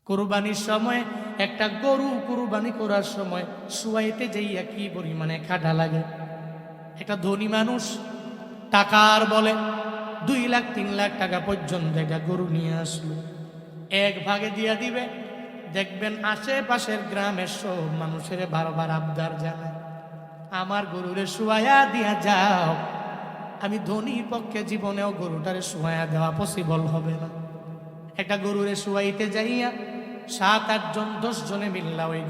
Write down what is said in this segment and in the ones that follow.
কুরবানির সময় একটা গরু কুরবানি করার সময় শুয়াইতে যাইয়া কি পরিমাণে খাটা লাগে। একটা ধনী মানুষ টাকার বলে 2 লাখ 3 লাখ টাকা পর্যন্ত একটা গরু নিয়ে আসলো, এক ভাগে দিয়া দিবে। দেখবেন আশেপাশের গ্রামের সব মানুষের বারবার আবদার জানায়, আমার গরুরে শুয়াইয়া দিয়া যাও। আমি ধনীর পক্ষে জীবনেও গরুটারে শুয়াইয়া দেওয়া পসিবল হবে না। একটা গরুরে শুয়াইতে যাইয়া 7-8 জন 10 জনে মিল্লা ওই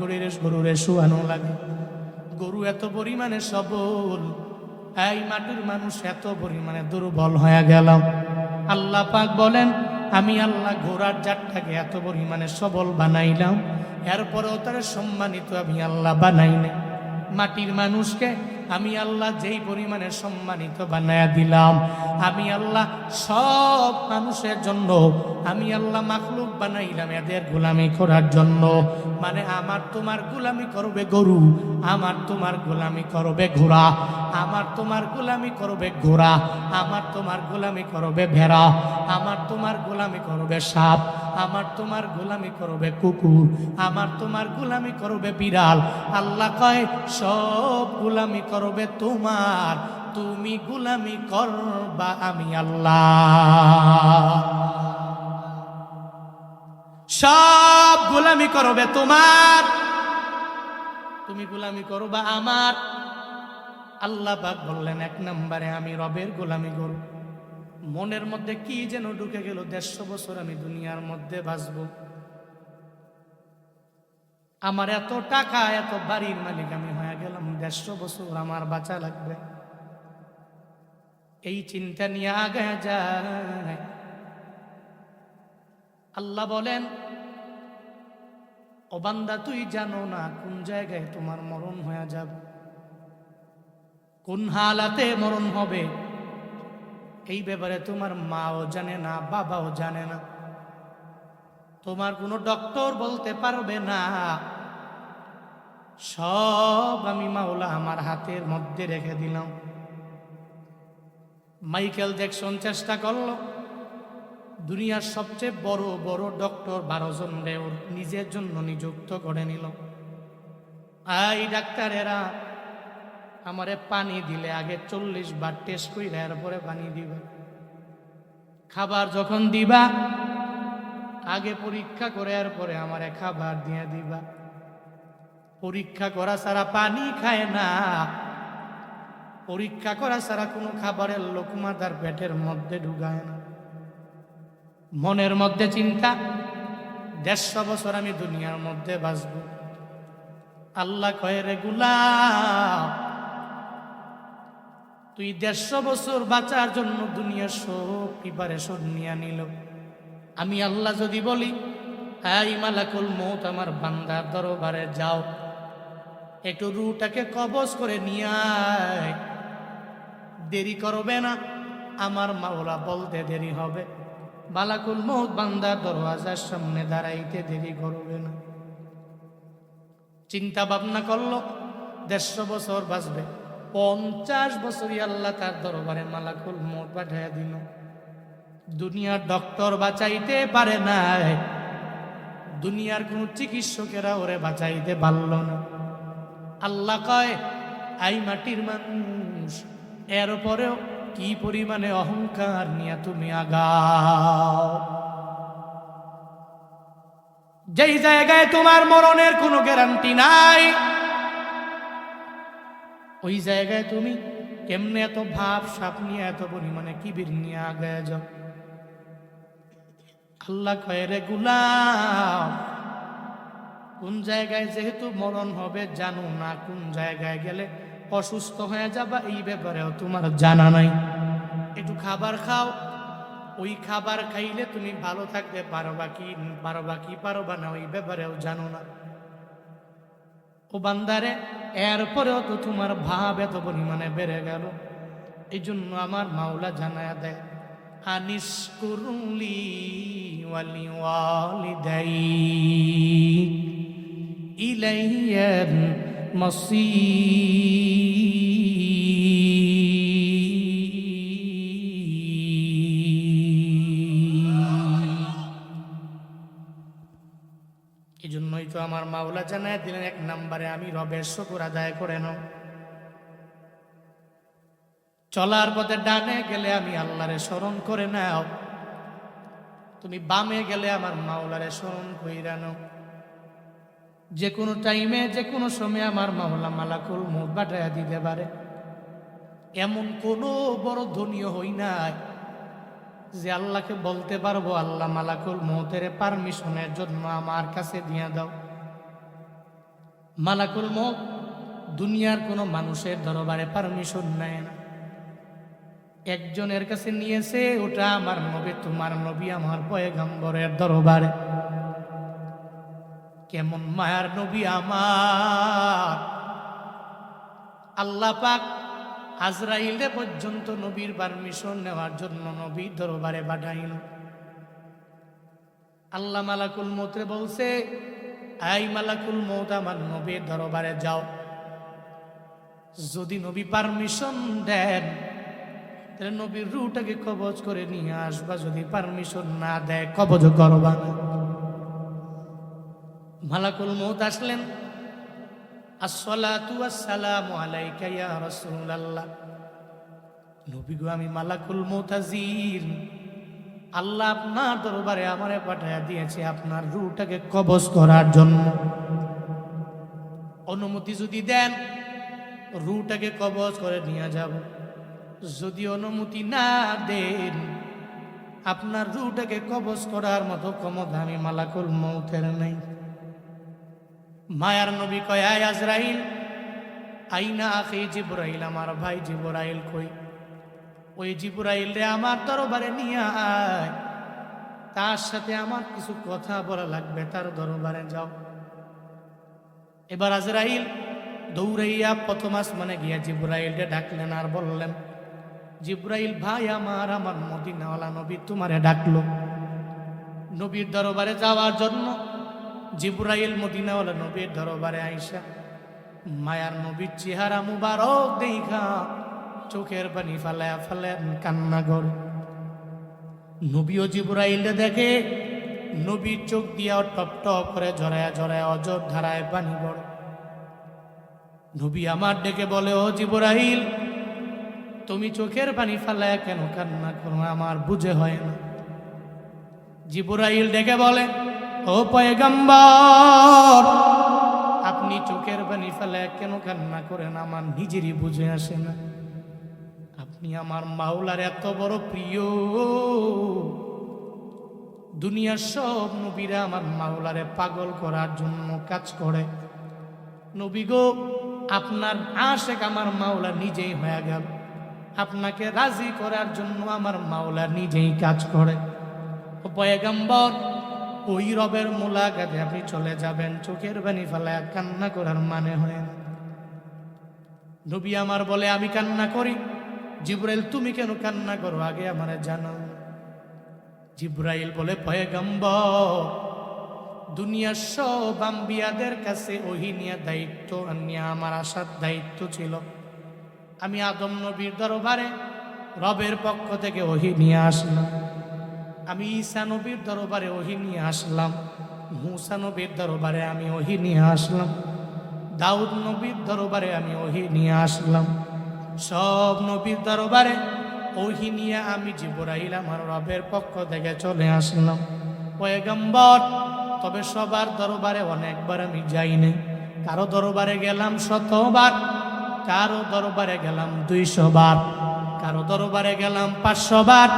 গরুরে শুয়ানো লাগে। গরু এত পরিমাণে সবল, এই মাটির মানুষ এত পরিমাণে দুর্বল হয়ে গেল। আল্লাহ পাক বলেন, আমি আল্লাহ ঘোড়ার জাতটাকে এত পরিমাণে সবল বানাইলাম, এরপরেও তার সম্মানিত আমি আল্লাহ বানাই নাই। মাটির মানুষকে আমি আল্লাহ যেই পরিমাণে সম্মানিত বানায়া দিলাম, আমি আল্লাহ সব মানুষের জন্য আমি আল্লাহ মাখলুক বানাইলাম এদের গোলামি করার জন্য। মানে আমার তোমার গোলামি করবে গরু, আমার তোমার গোলামি করবে ঘোড়া, আমার তোমার গোলামি করবে ঘোড়া, আমার তোমার গোলামি করবে ভেড়া, আমার তোমার গোলামি করবে সাপ, আমার তোমার গোলামি করবে কুকুর, আমার তোমার গোলামি করবে বিড়াল। আল্লাহ কয় সব গোলামি করবে তোমার, তুমি গোলামি করবা আমি আল্লাহ। সব গোলামি করবে তোমার, তুমি গোলামি করবা আমার। আল্লাহ পাক বললেন 1 নম্বরে আমি রবের গোলামি করব। মনের মধ্যে কি যেন ঢুকে গেল, 150 বছর আমি দুনিয়ার মধ্যে বাঁচব, আমার এত টাকা এত বাড়ির মালিক আমি হয়ে গেলাম, 150 বছর আমার বাঁচা লাগবে। এই চিন্তা নিয়ে আগায় যায়। আল্লাহ বলেন, ও বান্দা তুই জানো না কোন জায়গায় তোমার মরণ হয়ে যাবে, কোন হালাতে মরণ হবে। এই ব্যাপারে তোমার মাও জানে না, বাবাও জানে না, তোমার কোনো ডক্টর বলতে পারবে না। সব আমি মাওলা আমার হাতের মধ্যে রেখে দিলাম। মাইকেল জ্যাকসন চেষ্টা করলো, দুনিয়ার সবচেয়ে বড় বড় ডক্টর 12 জন রে ওর নিজের জন্য নিযুক্ত করে নিল। এই ডাক্তারেরা আমারে পানি দিলে আগে 40 বার টেস্ট কইরা এরপরে পানি দিবা, খাবার যখন দিবা আগে পরীক্ষা করে এরপরে আমারে খাবার দিয়ে দিবা। পরীক্ষা করা ছাড়া পানি খায় না, পরীক্ষা করা ছাড়া কোনো খাবারের লোকমা তার পেটের মধ্যে ঢুকায় না। মনের মধ্যে চিন্তা 150 বছর আমি দুনিয়ার মধ্যে বাঁচব। আল্লাহ কয়, রে গোলাম, তুই 150 বছর বাঁচার জন্য দুনিয়ার সব প্রিপারেশন নিয়ে নিল। আমি আল্লাহ যদি বলি, এই মালাকুল মউত আমার বান্দার দরবারে যাও, একটু রূহটাকে কবজ করে নিয়ে আয়, দেরি করবে না, আমার মাওলা বলতে দেরি হবে। মালাকুল মউত বান্দার দরওয়াজার সামনে দাঁড়াইতে দেরি করবে না। চিন্তা ভাবনা করলো 150 বছর বাঁচবে, 50 বছরই আল্লাহ তার দরবারে মালাকুল মউত পাঠাইয়া দিল। দুনিয়ার ডক্টর বাঁচাইতে পারে না, দুনিয়ার কোন চিকিৎসকেরা ওরে বাঁচাইতে পারল না। আল্লাহ কয়, এই মাটির মানুষ, এরপরেও কি পরিমাণে অহংকার নিয়ে তুমি আগাও। যেই জায়গায় তোমার মরণের কোনো গ্যারান্টি নাই, ওই জায়গায় তুমি কেমনে এত ভাব সাপ নিয়ে এত পরিমাণে কিবির নিয়ে আগায় যাও। আল্লাহ কয়, রে গোলাম, কোন জায়গায় যেহেতু মরণ হবে জানো না, কোন জায়গায় গেলে অসুস্থ হয়ে যাবা এই ব্যাপারেও তোমার জানা নাই। একটু খাবার খাও, ওই খাবার খাইলে তুমি ভালো থাকতে পারবা কি পারবা না ওই ব্যাপারেও জানো না। ও বান্দারে, এরপরেও তো তোমার ভাব এত পরিমাণে বেড়ে গেল। এই জন্য আমার মাওলা জানায়া দেয়, আনিশকুরলি ওয়ালি ওয়ালিদাইক ইলাইয়াল মাসীর। এই জন্যই তো আমার মাওলা জানায় দিলেন, এক নম্বরে আমি রবের শুকর আদায় করে নাও। চলার পথে ডানে গেলে আমি আল্লাহরে স্মরণ করে নাও, তুমি বামে গেলে আমার মাওলারে স্মরণ কইরা নাও। যে কোনো টাইমে যে কোনো সময় আমার মাওলা মালাকুল মউত পাঠাইয়া দিতে পারে। এমন কোনো বড় ধনীয় হই নাই যে আল্লাহকে বলতে পারবো আল্লাহ মালাকুল মউতের পারমিশনের জন্য আমার কাছে দিয়ে দাও। মালাকুল মউত দুনিয়ার কোনো মানুষের দরবারে পারমিশন নেয় না, একজনের কাছে নিয়েছে, ওটা আমার নবী, তোমার নবী, আমার পয়গম্বরের দরবারে। কেমন মায়ার নবী আমার! আল্লাহ পাক আজরাইলে পর্যন্ত নবীর পারমিশন নেওয়ার জন্য নবীর দরবারে পাঠাইল। আল্লাহ মালাকুল মউতরে বলছে, আই মালাকুল মউত, আমার নবীর দরবারে যাও। যদি নবী পারমিশন দেন তাহলে নবীর রূহটাকে কবজ করে নিয়ে আসবা, যদি পারমিশন না দেয় কবজ করবা না। মালাকুল মউত আসলেন, আসসালাতু ওয়াসসালামু আলাইকা ইয়া রাসূলুল্লাহ। নবী গো, আমি মালাকুল মউত হাজির, আল্লাহ আপনার দরবারে আমারে পাঠায়া দিয়েছে আপনার রূহটাকে কবজ করার জন্য। অনুমতি যদি দেন রূহটাকে কবজ করে নিয়ে যাব, যদি অনুমতি না দেন আপনার রূহটাকে কবজ করার মতো ক্ষমতা আমি মালাকুল মউতের নেই। মায়ার নবী কয়, আয় আজরাইল, আইনা আখি জিবরাইল, আমার ভাই জিবরাইল কই? ওই জিবরাইল রে আমার দরবারে নিয়ে আয়, তার সাথে আমার কিছু কথা বলা লাগবে, তার দরবারে যাও। এবার আজরাইল দৌড়াইয়া প্রথম আসমানে গিয়া জিবরাইলকে ডাকলেন আর বললেন, জিবরাইল ভাই আমার, আমার মদিনাওয়ালা নবী তোমারে ডাকলো। নবীর দরবারে যাওয়ার জন্য জিবরাইল মদিনাওয়ালা নবীর দরবারে আইসা মায়ার নবীর চেহারা মুবারক দেখা চোখের পানি ফালায়া ফালায়া কান্না করে। নবীও জিবরাইলে দেখে, নবীর চোখ দিয়া টপ টপ করে ঝরায়া ঝরায়া অজর ধারায় পানি পড়ে। নবী আমার ডেকে বলে, ও জিবরাইল, তুমি চোখের পানি ফালায়া কেন কান্না করো? আমার বুঝে হয় না। জিবরাইল ডেকে বলে, ও পয়গম্বর, আপনি চোখের পানি ফালায়া কেন কান্না করেন? আমার নিজেরই বুঝে আসে না। আপনি আমার মাওলার এত বড় প্রিয়, দুনিয়ার সব নবীরা আমার মাওলারে পাগল করার জন্য কাজ করে। নবী গো, আপনার আশেক আমার মাওলা নিজেই হয়ে গেল, আপনাকে রাজি করার জন্য আমার মাওলা নিজেই কাজ করে। ও পয়গম্বর, ওই রবের মুলাকাতে আপনি চলে যাবেন, চোখের পানি ফেলায় কান্না করার মানে হয় না। নবী আমার বলে, আমি কান্না করি? জিবরাইল, তুমি কেন কান্না করো আগে আমারে জানাও। জিবরাইল বলে, পয়গম্বর, দুনিয়ার সব আম্বিয়াদের কাছে ওহী নিয়ে দায়িত্ব নিয়ে আমার আসার দায়িত্ব ছিল। আমি আদম নবীর দরবারে রবের পক্ষ থেকে ওহী নিয়ে আসলাম, আমি ঈসা নবীর দরবারে ওহী নিয়ে আসলাম, মূসা নবীর দরবারে আমি ওহী নিয়ে আসলাম, দাউদ নবীর দরবারে আমি ওহী নিয়ে আসলাম। সব নবীর দরবারে ওহী নিয়ে আমি জিবরাইল আমার রবের পক্ষ থেকে চলে আসলাম। পয়গম্বর, তবে সবার দরবারে অনেকবার আমি যাইনি। কারো দরবারে গেলাম 100 বার, কারো দরবারে গেলাম 200 বার, কারো দরবারে গেলাম 500 বার,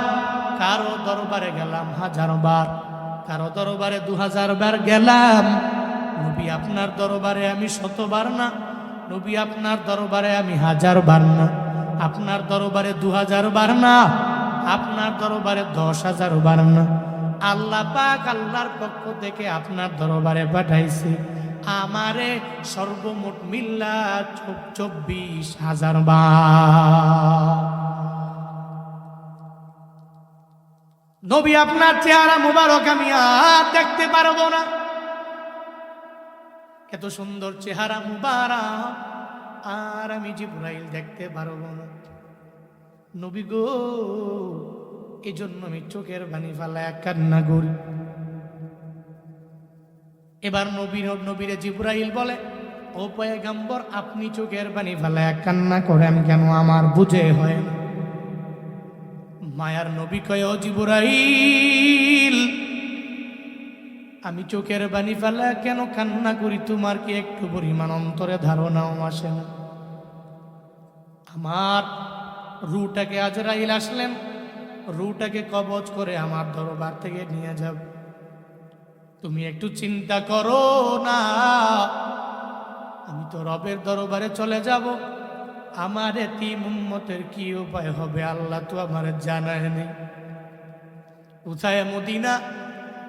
কারো দরবারে গেলাম 1000 বার, কারো দরবারে 2000 বার গেলাম। নবী আপনার দরবারে আমি 100 বার না, নবী আপনার দরবারে আমি 1000 বার না, আপনার দরবারে 2000 বার না, আপনার দরবারে 10,000 বার না। আল্লাহ পাক আল্লাহর পক্ষ থেকে আপনার দরবারে পাঠাইছে আমারে সর্বমোট মিল্লা 24,000 বার। নবী আপনার চেহারা মুবারক আমি আর দেখতে পারবো না, এত সুন্দর চেহারা মুবারক আর আমি জিবরাইল দেখতে পারবো না। নবী গো, এই জন্য আমি চোখের পানি ফালায়া কান্না করি। এবার নবীরে জিবরাইল বলে, ও পয়গম্বর, আপনি চোখের পানি ফেলায় কান্না করেন কেন? আমার বুঝে হয় না। মায়ার নবী কয়, ও জিবরাইল, আমি চোখের পানি ফেলায় কেন কান্না করি তোমার কি একটু পরিমাণ অন্তরে ধারণাও আসে না? আমার রূটাকে আজরাইল আসলেন, রূটাকে কবজ করে আমার দরবার থেকে নিয়ে যাব। তুমি একটু চিন্তা করো না, আমি তো রবের দরবারে চলে যাব, আমার এতিম উম্মতের কি উপায় হবে আল্লাহ তো আমার জানায় নেই। কোথায় মদিনা,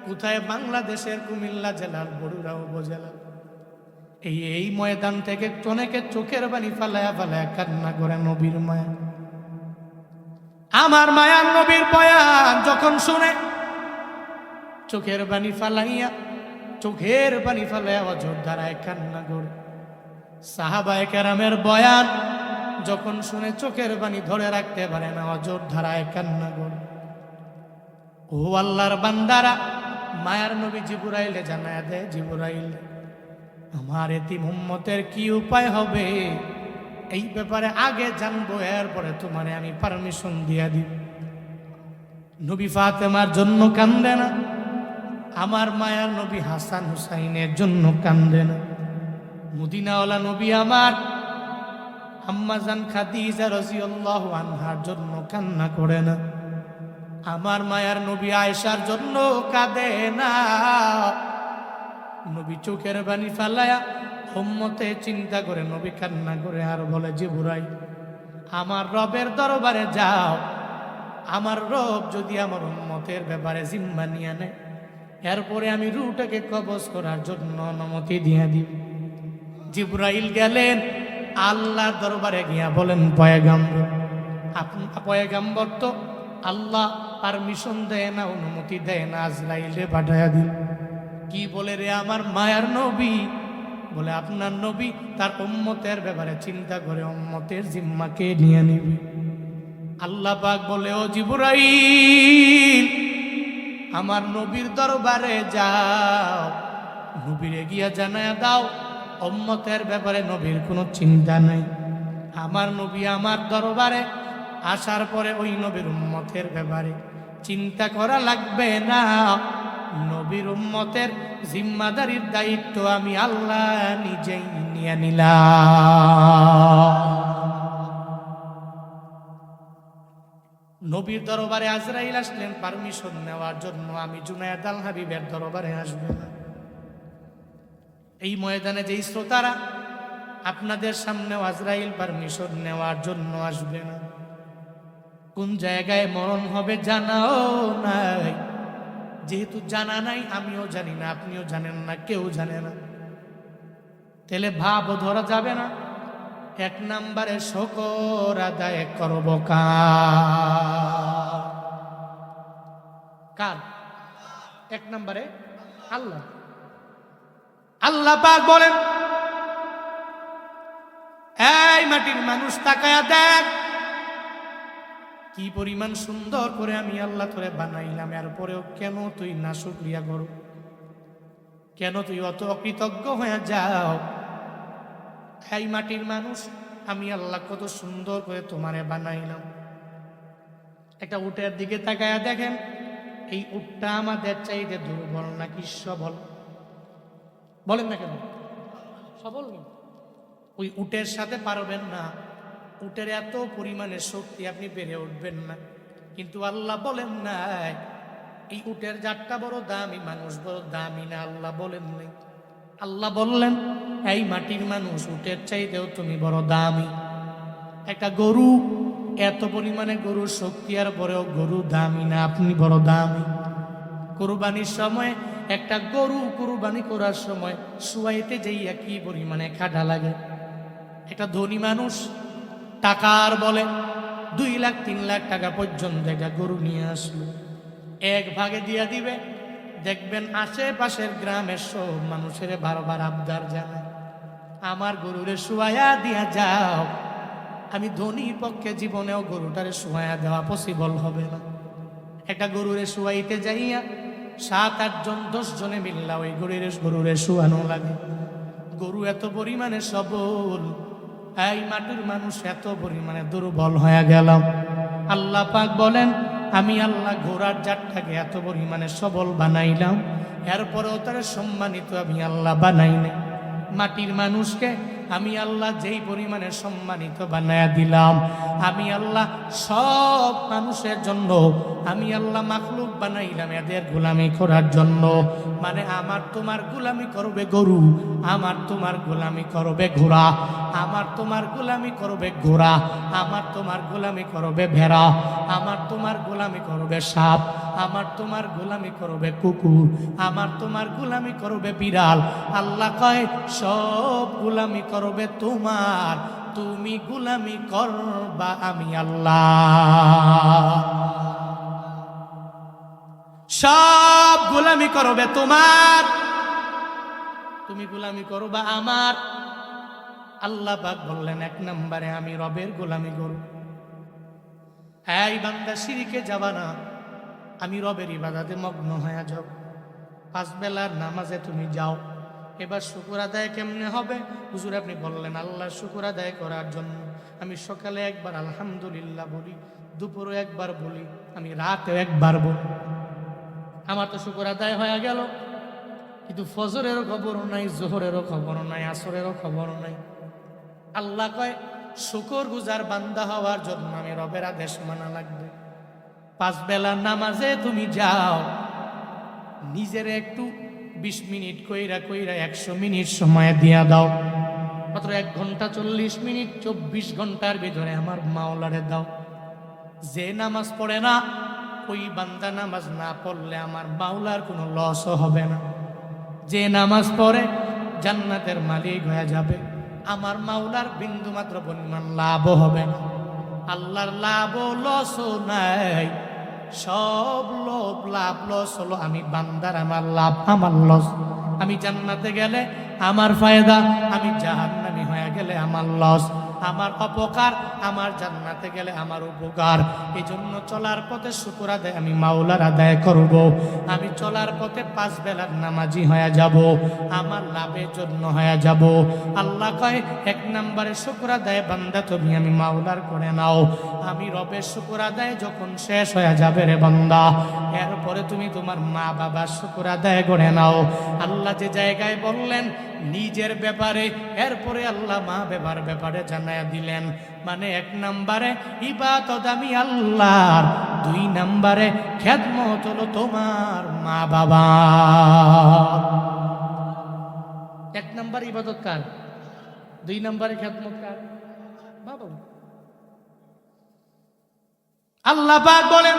কোথায় বাংলাদেশের কুমিল্লা জেলার বরুড়া উপজেলা, এই ময়দান থেকে অনেকে চোখের পানি ফালায়া ফালায়া কান্না করে নবীর মায়া। আমার মায়ার নবীর বয়ান যখন শুনে চোখের পানি ফালাইয়া অজর ধারায় কান্না করে। সাহাবায়ে কেরামের বয়ান যখন শুনে চোখের পানি ধরে রাখতে পারে না, অজর ধারায় কান্না করে। ও আল্লাহর বান্দারা, মায়ার নবী জিবরাইলে জানায়া দেয়, জিবরাইল, আমার এতিম উম্মতের কি উপায় হবে এই ব্যাপারে আগে জানবো, এরপরে তোমারে আমি পারমিশন দিয়া দিব। নবী ফাতেমার জন্য কান্দে না, আমার মায়ার নবী হাসান হুসাইনের জন্য কান্দে না, মদিনাওয়ালা নবী আমার আম্মাজান খাদিজা রাদিয়াল্লাহু আনহার জন্য কান্না করে না, আমার মায়ার নবী আয়েশার জন্য কাঁদে না। নবী চোখের পানি ফালায়া উম্মতে চিন্তা করে নবী কান্না করে আর বলে, জিবরাইল, আমার রবের দরবারে যাও, আমার রব যদি আমার উম্মতের ব্যাপারে জিম্মা নিয়ে নেয়, এরপরে আমি রূহটাকে কবজ করার জন্য অনুমতি দিয়ে দিব। জিবরাইল গেলেন আল্লাহর দরবারে গিয়া বলেন, পয়গম্বর তো আল্লাহ পারমিশন দেয় না, অনুমতি দেয় না, আজরাইলে পাঠায়া দিল। কি বলে রে আমার মায়ার নবী? বলে, আপনার নবী তার উম্মতের ব্যাপারে চিন্তা করে উম্মতের জিম্মাকে নিয়ে নিবি। আল্লাহ পাক বলে, ও জিবরাইল, আমার নবীর দরবারে যাও, নবীরে গিয়া জানায়া দাও উম্মতের ব্যাপারে নবীর কোনো চিন্তা নাই। আমার নবী আমার দরবারে আসার পরে ওই নবীর উম্মতের ব্যাপারে চিন্তা করা লাগবে না, নবীর উম্মতের জিম্মাদারির দায়িত্ব আমি আল্লাহ নিজেই নিয়ে নিলাম। নবীর দরবারে আজরাইল আসলেন পারমিশন নেওয়ার জন্য, আমি জুনায়েদ আল হাবিবের দরবারে আসবে না। এই ময়দানে যেই শ্রোতারা, আপনাদের সামনে আজরাইল পারমিশন নেওয়ার জন্য আসবে না। কোন জায়গায় মরণ হবে জানাও নাই, যেহেতু জানা নাই, আমিও জানি না, আপনিও জানেন না, কেউ জানে না, তাহলে ভাবও ধরা যাবে না। এক নম্বরে শকর আদায় করব কার? এক নম্বরে আল্লাহ। আল্লাহ পাক বলেন, এই মাটির মানুষ তাকায়া দেখ, কি পরিমাণ সুন্দর করে আমি আল্লাহ তোরে বানাইলাম, এরপরেও কেন তুই নাশুকরিয়া করো? কেন তুই অত অকৃতজ্ঞ হয়ে যাও? এই মাটির মানুষ, আমি আল্লাহ কত সুন্দর করে তোমারে বানাইলাম। একটা উটের দিকে তাকায়া দেখেন, এই উটটা আমাদের চাইতে দুর্বল নাকি সবল? বলেন না কেন? সবল নেই। ওই উটের সাথে পারবেন না, উটের এত পরিমাণে শক্তি আপনি বেড়ে উঠবেন না। কিন্তু আল্লাহ বলেন না এই উটের জাতটা বড় দামি, মানুষ বড় দামি না, আল্লাহ বলেন নাই। আল্লাহ বললেন, এই মাটির মানুষ, উটের চাইতেও তুমি বড় দামি। একটা গরু, এত পরিমাণে গরুর শক্তি, আর পরেও গরু দামি না, আপনি বড় দামি। কুরবানির সময় একটা গরু কুরবানি করার সময় শুয়াইতে যাইয়া কি পরিমাণে খাটা লাগে। একটা ধনী মানুষ টাকার বলে 2 লাখ 3 লাখ টাকা পর্যন্ত একটা গরু নিয়ে আসলো, এক ভাগে দিয়া দিবে। দেখবেন আশেপাশের গ্রামের সব মানুষের বারবার আবদার জানায়, আমার গরুরে শুয়াইয়া দিয়া যাও। আমি ধনীর পক্ষে জীবনেও গরুটারে শুয়াইয়া দেওয়া পসিবল হবে না। একটা গরুরে শুয়াইতে যাইয়া 7-8 জন 10 জনে মিল্লা ওই গরুরে শুয়ানো লাগে। গরু এত পরিমাণে সবল, এই মাটির মানুষ এত পরিমাণে দুর্বল হয়ে গেলাম। আল্লাহ পাক বলেন, আমি আল্লাহ ঘোড়ার জাতটাকে এত পরিমাণে সবল বানাইলাম, এরপরেও তারা সম্মানিত আমি আল্লাহ বানাই নাই। মাটির মানুষকে আমি আল্লাহ যেই পরিমাণে সম্মানিত বানায়া দিলাম, আমি আল্লাহ সব মানুষের জন্য আমি আল্লাহ মাখলুক বানাইলাম এদের গোলামি করার জন্য। মানে আমার তোমার গোলামি করবে গরু, আমার তোমার গোলামি করবে ঘোড়া, আমার তোমার গোলামি করবে ঘোড়া, আমার তোমার গোলামি করবে ভেড়া, আমার তোমার গোলামি করবে সাপ, আমার তোমার গোলামি করবে কুকুর, আমার তোমার গোলামি করবে বিড়াল। আল্লাহ কয় সব গোলামি করবে তোমার, তুমি গোলামি করবা আমি আল্লাহ। সব গোলামি করবে তোমার, তুমি গোলামি করবা আমার। আল্লাহ পাক বললেন 1 নম্বরে আমি রবের গোলামি করব। এই বান্দা শিরকে যাবা না, আমি রবের ইবাদতে মগ্ন হয়ে যাও। 5 বেলার নামাজে তুমি যাও। এবার শুকর আদায় কেমনে হবে? হুজুর আপনি বললেন আল্লাহ শুকর আদায় করার জন্য আমি সকালে একবার আলহামদুলিল্লাহ বলি, দুপুরে একবার বলি, আমি রাতেও একবার বলি। আমার তো শুকর আদায় হয়ে গেল, কিন্তু ফজরেরও খবর নাই, জোহরেরও খবর নাই, আসরেরও খবর নাই। আল্লাহ কয় শুকর গুজার বান্দা হওয়ার জন্য আমি রবের আদেশ মানা লাগবে। 5 বেলার নামাজে তুমি যাও, নিজের একটু 20 মিনিট কইরা 100 মিনিট সময় দিয়া দাও। মাত্র 1 ঘন্টা 40 মিনিট, 24 ঘন্টার ভিতরে আমার মাওলারে দাও। যে নামাজ পড়ে না, ওই বান্দা নামাজ না পড়লে আমার মাওলার কোনো লসও হবে না। যে নামাজ পড়ে জান্নাতের মালিক হয়ে যাবে, আমার মাওলার বিন্দু মাত্র পরিমাণ লাভও হবে না। আল্লাহর লাভও লসও নাই, সব লাভ লস হলো আমি বান্দার, আমার লাভ আমার লস। আমি জান্নাতে গেলে আমার ফায়দা, আমি জাহান্নামী হয়ে গেলে আমার লস। আমার অপকার, আমার জান্নাতে গেলে আমার উপকার। এই জন্য চলার পথে শুকর আদায় আমি মাওলার আদায় করব। আমি চলার পথে 5 বেলার নামাজি হয়ে যাব, আমার লাভের জন্য হয়ে যাব। আল্লাহ কয় 1 নম্বরে শুকর আদায় বান্দা তুমি আমি মাওলার করে নাও। আমি রবের শুকর আদায় যখন শেষ হয়ে যাবে রে বান্দা, এরপরে তুমি তোমার মা বাবার শুকর আদায় করে নাও। আল্লাহ যে জায়গায় বললেন নিজের ব্যাপারে, এরপরে আল্লাহ মা বাবার ব্যাপারে জানায়া দিলেন। মানে 1 নম্বরে ইবাদত আমি আল্লাহর, 2 নম্বরে খেদমত হলো তোমার মা বাবা। 1 নম্বর ইবাদত কার, 2 নম্বরে খেদমত কার? বাবা। আল্লাহ পাক বলেন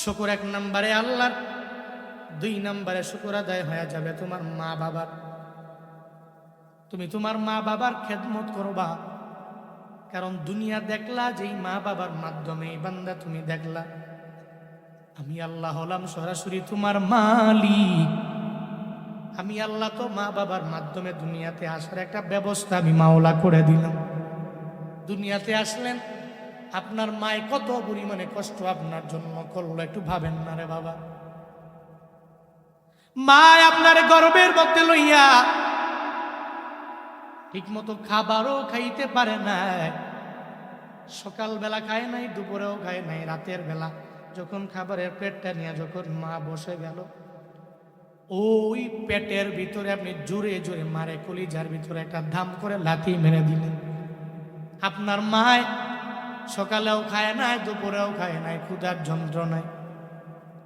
শুকর 1 নম্বরে আল্লাহর, 2 নম্বরে শুকর আদায় হয়ে যাবে তোমার মা বাবার। তুমি তোমার মা বাবার খেদমত করবা, কারণ দুনিয়া দেখলা যেই মা বাবার মাধ্যমে বান্দা তুমি দেখলা আমি আল্লাহ হলাম সরাসরি তোমার মালিক। আমি আল্লাহ তো মা বাবার মাধ্যমে দুনিয়াতে আসার একটা ব্যবস্থা আমি মাওলা করে দিলাম। দুনিয়াতে আসলেন, আপনার মায় কত পরিমাণে কষ্ট আপনার জন্য করলো একটু ভাবেন না রে বাবা। মা আপনার গর্বের মধ্যে লইয়া ঠিক মতো খাবারও খাইতে পারে না। সকালবেলা খায় নাই, দুপুরেও খায় নাই, রাতের বেলা যখন খাবারের পেটটা নিয়ে যখন মা বসে গেল, ওই পেটের ভিতরে আপনি জোরে জোরে মারে কলিজার ভিতরে একটা ধাম করে লাথি মেরে দিলেন। আপনার মায় সকালেও খায় নাই, দুপুরেও খায় নাই, ক্ষুধার যন্ত্রণায়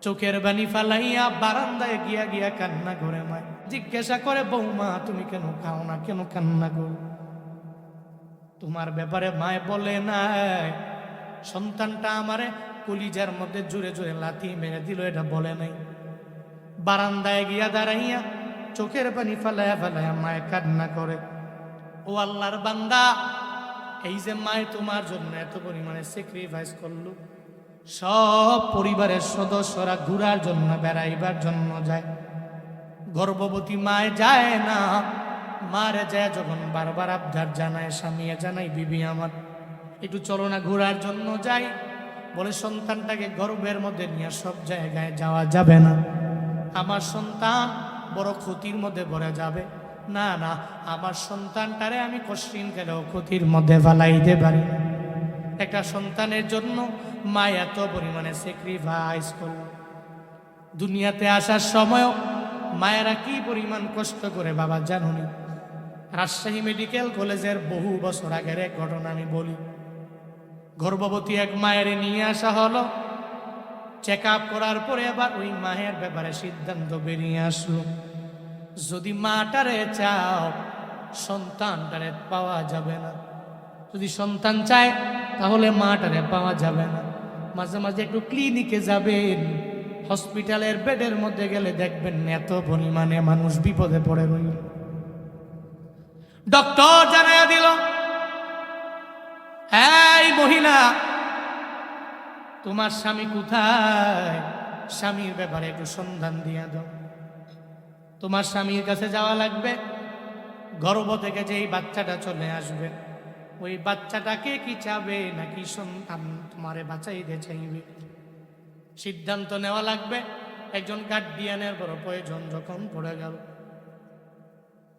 চোখের বানি ফালাইয়া বারান্দায় গিয়া গিয়া কান্না করে মায় জিজ্ঞাসা করে, বৌমা তুমি কেন খাও না, কেন কান্না করো? তোমার ব্যাপারে মায় বলে নাই সন্তানটা আমারে কলিজার মধ্যে জোরে জোরে লাথি মেরে দিল, এটা বলে নাই। বারান্দায় গিয়া দাঁড়াইয়া চোখের পানি ফালাইয়া ফালাইয়া মায় কান্না করে। ও আল্লাহর বান্দা, এই যে মায় তোমার জন্য এত পরিমাণে স্যাক্রিফাইস করলো, সব পরিবারের সদস্যরা ঘুরার জন্য বেড়াইবার জন্য যায়, গর্ভবতী মায় যায় না। মারে যায় যখন বারবার আবদার জানায়, স্বামী জানাই, বিবি আমার একটু চলো না ঘোরার জন্য যাই, বলে সন্তানটাকে গর্ভের মধ্যে নিয়ে সব জায়গায় যাওয়া যাবে না, আমার সন্তান বড় ক্ষতির মধ্যে পড়ে যাবে। না না, আমার সন্তানটারে আমি কষ্টিন গেলেও ক্ষতির মধ্যে ফেলাইতে পারি না। একটা সন্তানের জন্য মা এত পরিমাণে স্যাক্রিফাইস করল। দুনিয়াতে আসার সময়ও মায়েরা কি পরিমাণ কষ্ট করে বাবা জানুনি। রাজশাহী মেডিকেল কলেজের বহু বছর আগের এক ঘটনা আমি বলি। গর্ভবতী এক মায়ের নিয়ে আসা হলো, চেক আপ করার পরে আবার ওই মায়ের ব্যাপারে সিদ্ধান্ত বেরিয়ে আসলো, যদি মাটারে চাও সন্তানটারে পাওয়া যাবে না, যদি সন্তান চায় তাহলে মাটারে পাওয়া যাবে না। মাঝে মাঝে একটু ক্লিনিকে যাবেন, হসপিটালের বেডের মধ্যে গেলে দেখবেন এত পরিমাণে মানুষ বিপদে পড়ে রইল। ডক্টর জানাইয়া দিল, এই মহিলা তোমার স্বামী কোথায়, স্বামীর ব্যাপারে একটু সন্ধান দিয়া দাও। তোমার স্বামীর কাছে যাওয়া লাগবে, গর্ভ থেকে যেই বাচ্চাটা চলে আসবে ওই বাচ্চাটাকে কি চাবে নাকি সন্তান তোমারে বাঁচাইতে চাইবে, সিদ্ধান্ত নেওয়া লাগবে। একজন গার্ডিয়ানের বড় প্রয়োজন যখন পড়ে গেল,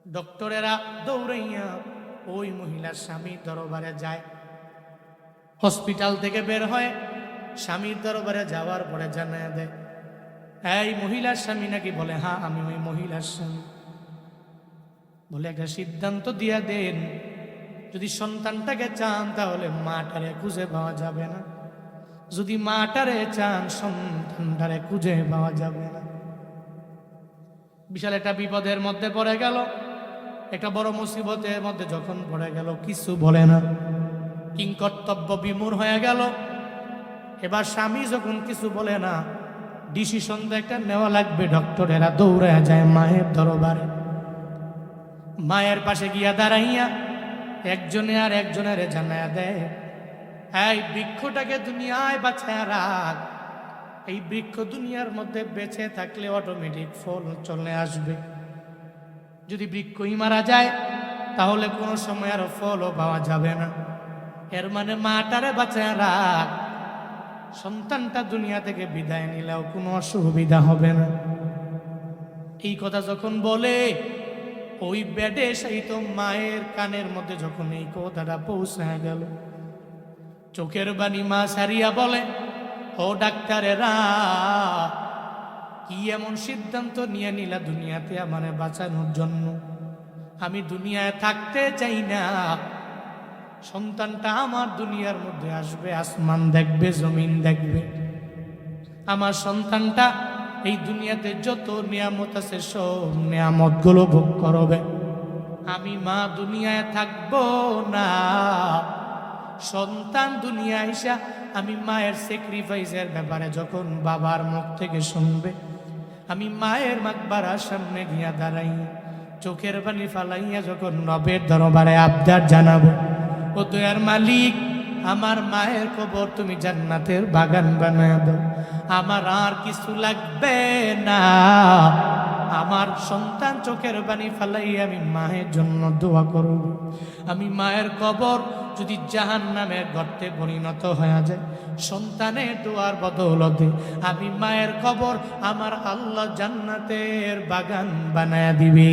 ডক্টরেরা দৌড়াইয়া ওই মহিলার স্বামীর দরবারে যায়। হসপিটাল থেকে বের হয়ে স্বামীর দরবারে যাওয়ার পরে জানায় দেয়, এই মহিলার স্বামী নাকি? বলে হ্যাঁ আমি ওই মহিলার স্বামী। বলে একটা সিদ্ধান্ত দিয়া দেন, যদি সন্তানটাকে চান তাহলে মাটারে খুঁজে পাওয়া যাবে না, যদি মাটারে চান সন্তানটারে খুঁজে পাওয়া যাবে না। বিশাল একটা বিপদের মধ্যে পড়ে গেল, একটা বড় মুসিবতের মধ্যে যখন পড়ে গেল কিছু বলে না, কিংকর্তব্য বিমূঢ় হয়ে গেল। এবার স্বামী যখন কিছু বলে না, ডিসিশন তো একটা নেওয়া লাগবে। ডক্টরেরা দৌড়ে যায় মায়ের দরবারে, মায়ের পাশে গিয়া দাঁড়াইয়া একজনে আর একজনের জানায়া দেয়, এই বৃক্ষটাকে দুনিয়ায় বাঁচায় রাখ, এই বৃক্ষ দুনিয়ার মধ্যে বেঁচে থাকলে অটোমেটিক ফল চলে আসবে, যদি বৃক্ষই মারা যায় তাহলে কোনো সময় আর ফলও পাওয়া যাবে না। এর মানে মাটারে বাঁচায় রাখ, সন্তানটা দুনিয়া থেকে বিদায় নিলেও কোনো অসুবিধা হবে না। এই কথা যখন বলে ওই বেডে সেই তো মায়ের কানের মধ্যে যখন এই কথাটা পৌঁছায় গেল, চোখের বাণী মা সারিয়া বলে, ও ডাক্তারেরা কি এমন সিদ্ধান্ত নিয়ে নিলা দুনিয়াতে আমারে বাঁচানোর জন্য? আমি দুনিয়ায় থাকতে চাই না, সন্তানটা আমার দুনিয়ার মধ্যে আসবে, আসমান দেখবে, জমিন দেখবে, আমার সন্তানটা এই দুনিয়াতে যত নিয়ামত আছে সব নিয়ামত গুলো ভোগ করবে, আমি মা দুনিয়ায় থাকবো না। সন্তান দুনিয়া আইসা আমি মায়ের স্যাক্রিফাইসের ব্যাপারে যখন বাবার মুখ থেকে শুনবে, আমি মায়ের মাকবারার সামনে গিয়া দাঁড়াই, চোখের পানি ফালাইয়া যখন নবের দরবারে আবদার জানাবো, ও দয়ার মালিক আমার মায়ের কবর তুমি জান্নাতের বাগান বানায় দাও, আমার আর কিছু লাগবে না। আমার সন্তান চোখের পানি ফালাই আমি মায়ের জন্য দোয়া করব, আমি মায়ের কবর যদি জাহান্নামের গর্তে পরিণত হয়ে যায়, সন্তানের দোয়ার বদৌলতে আমি মায়ের কবর আমার আল্লাহ জান্নাতের বাগান বানায় দিবে।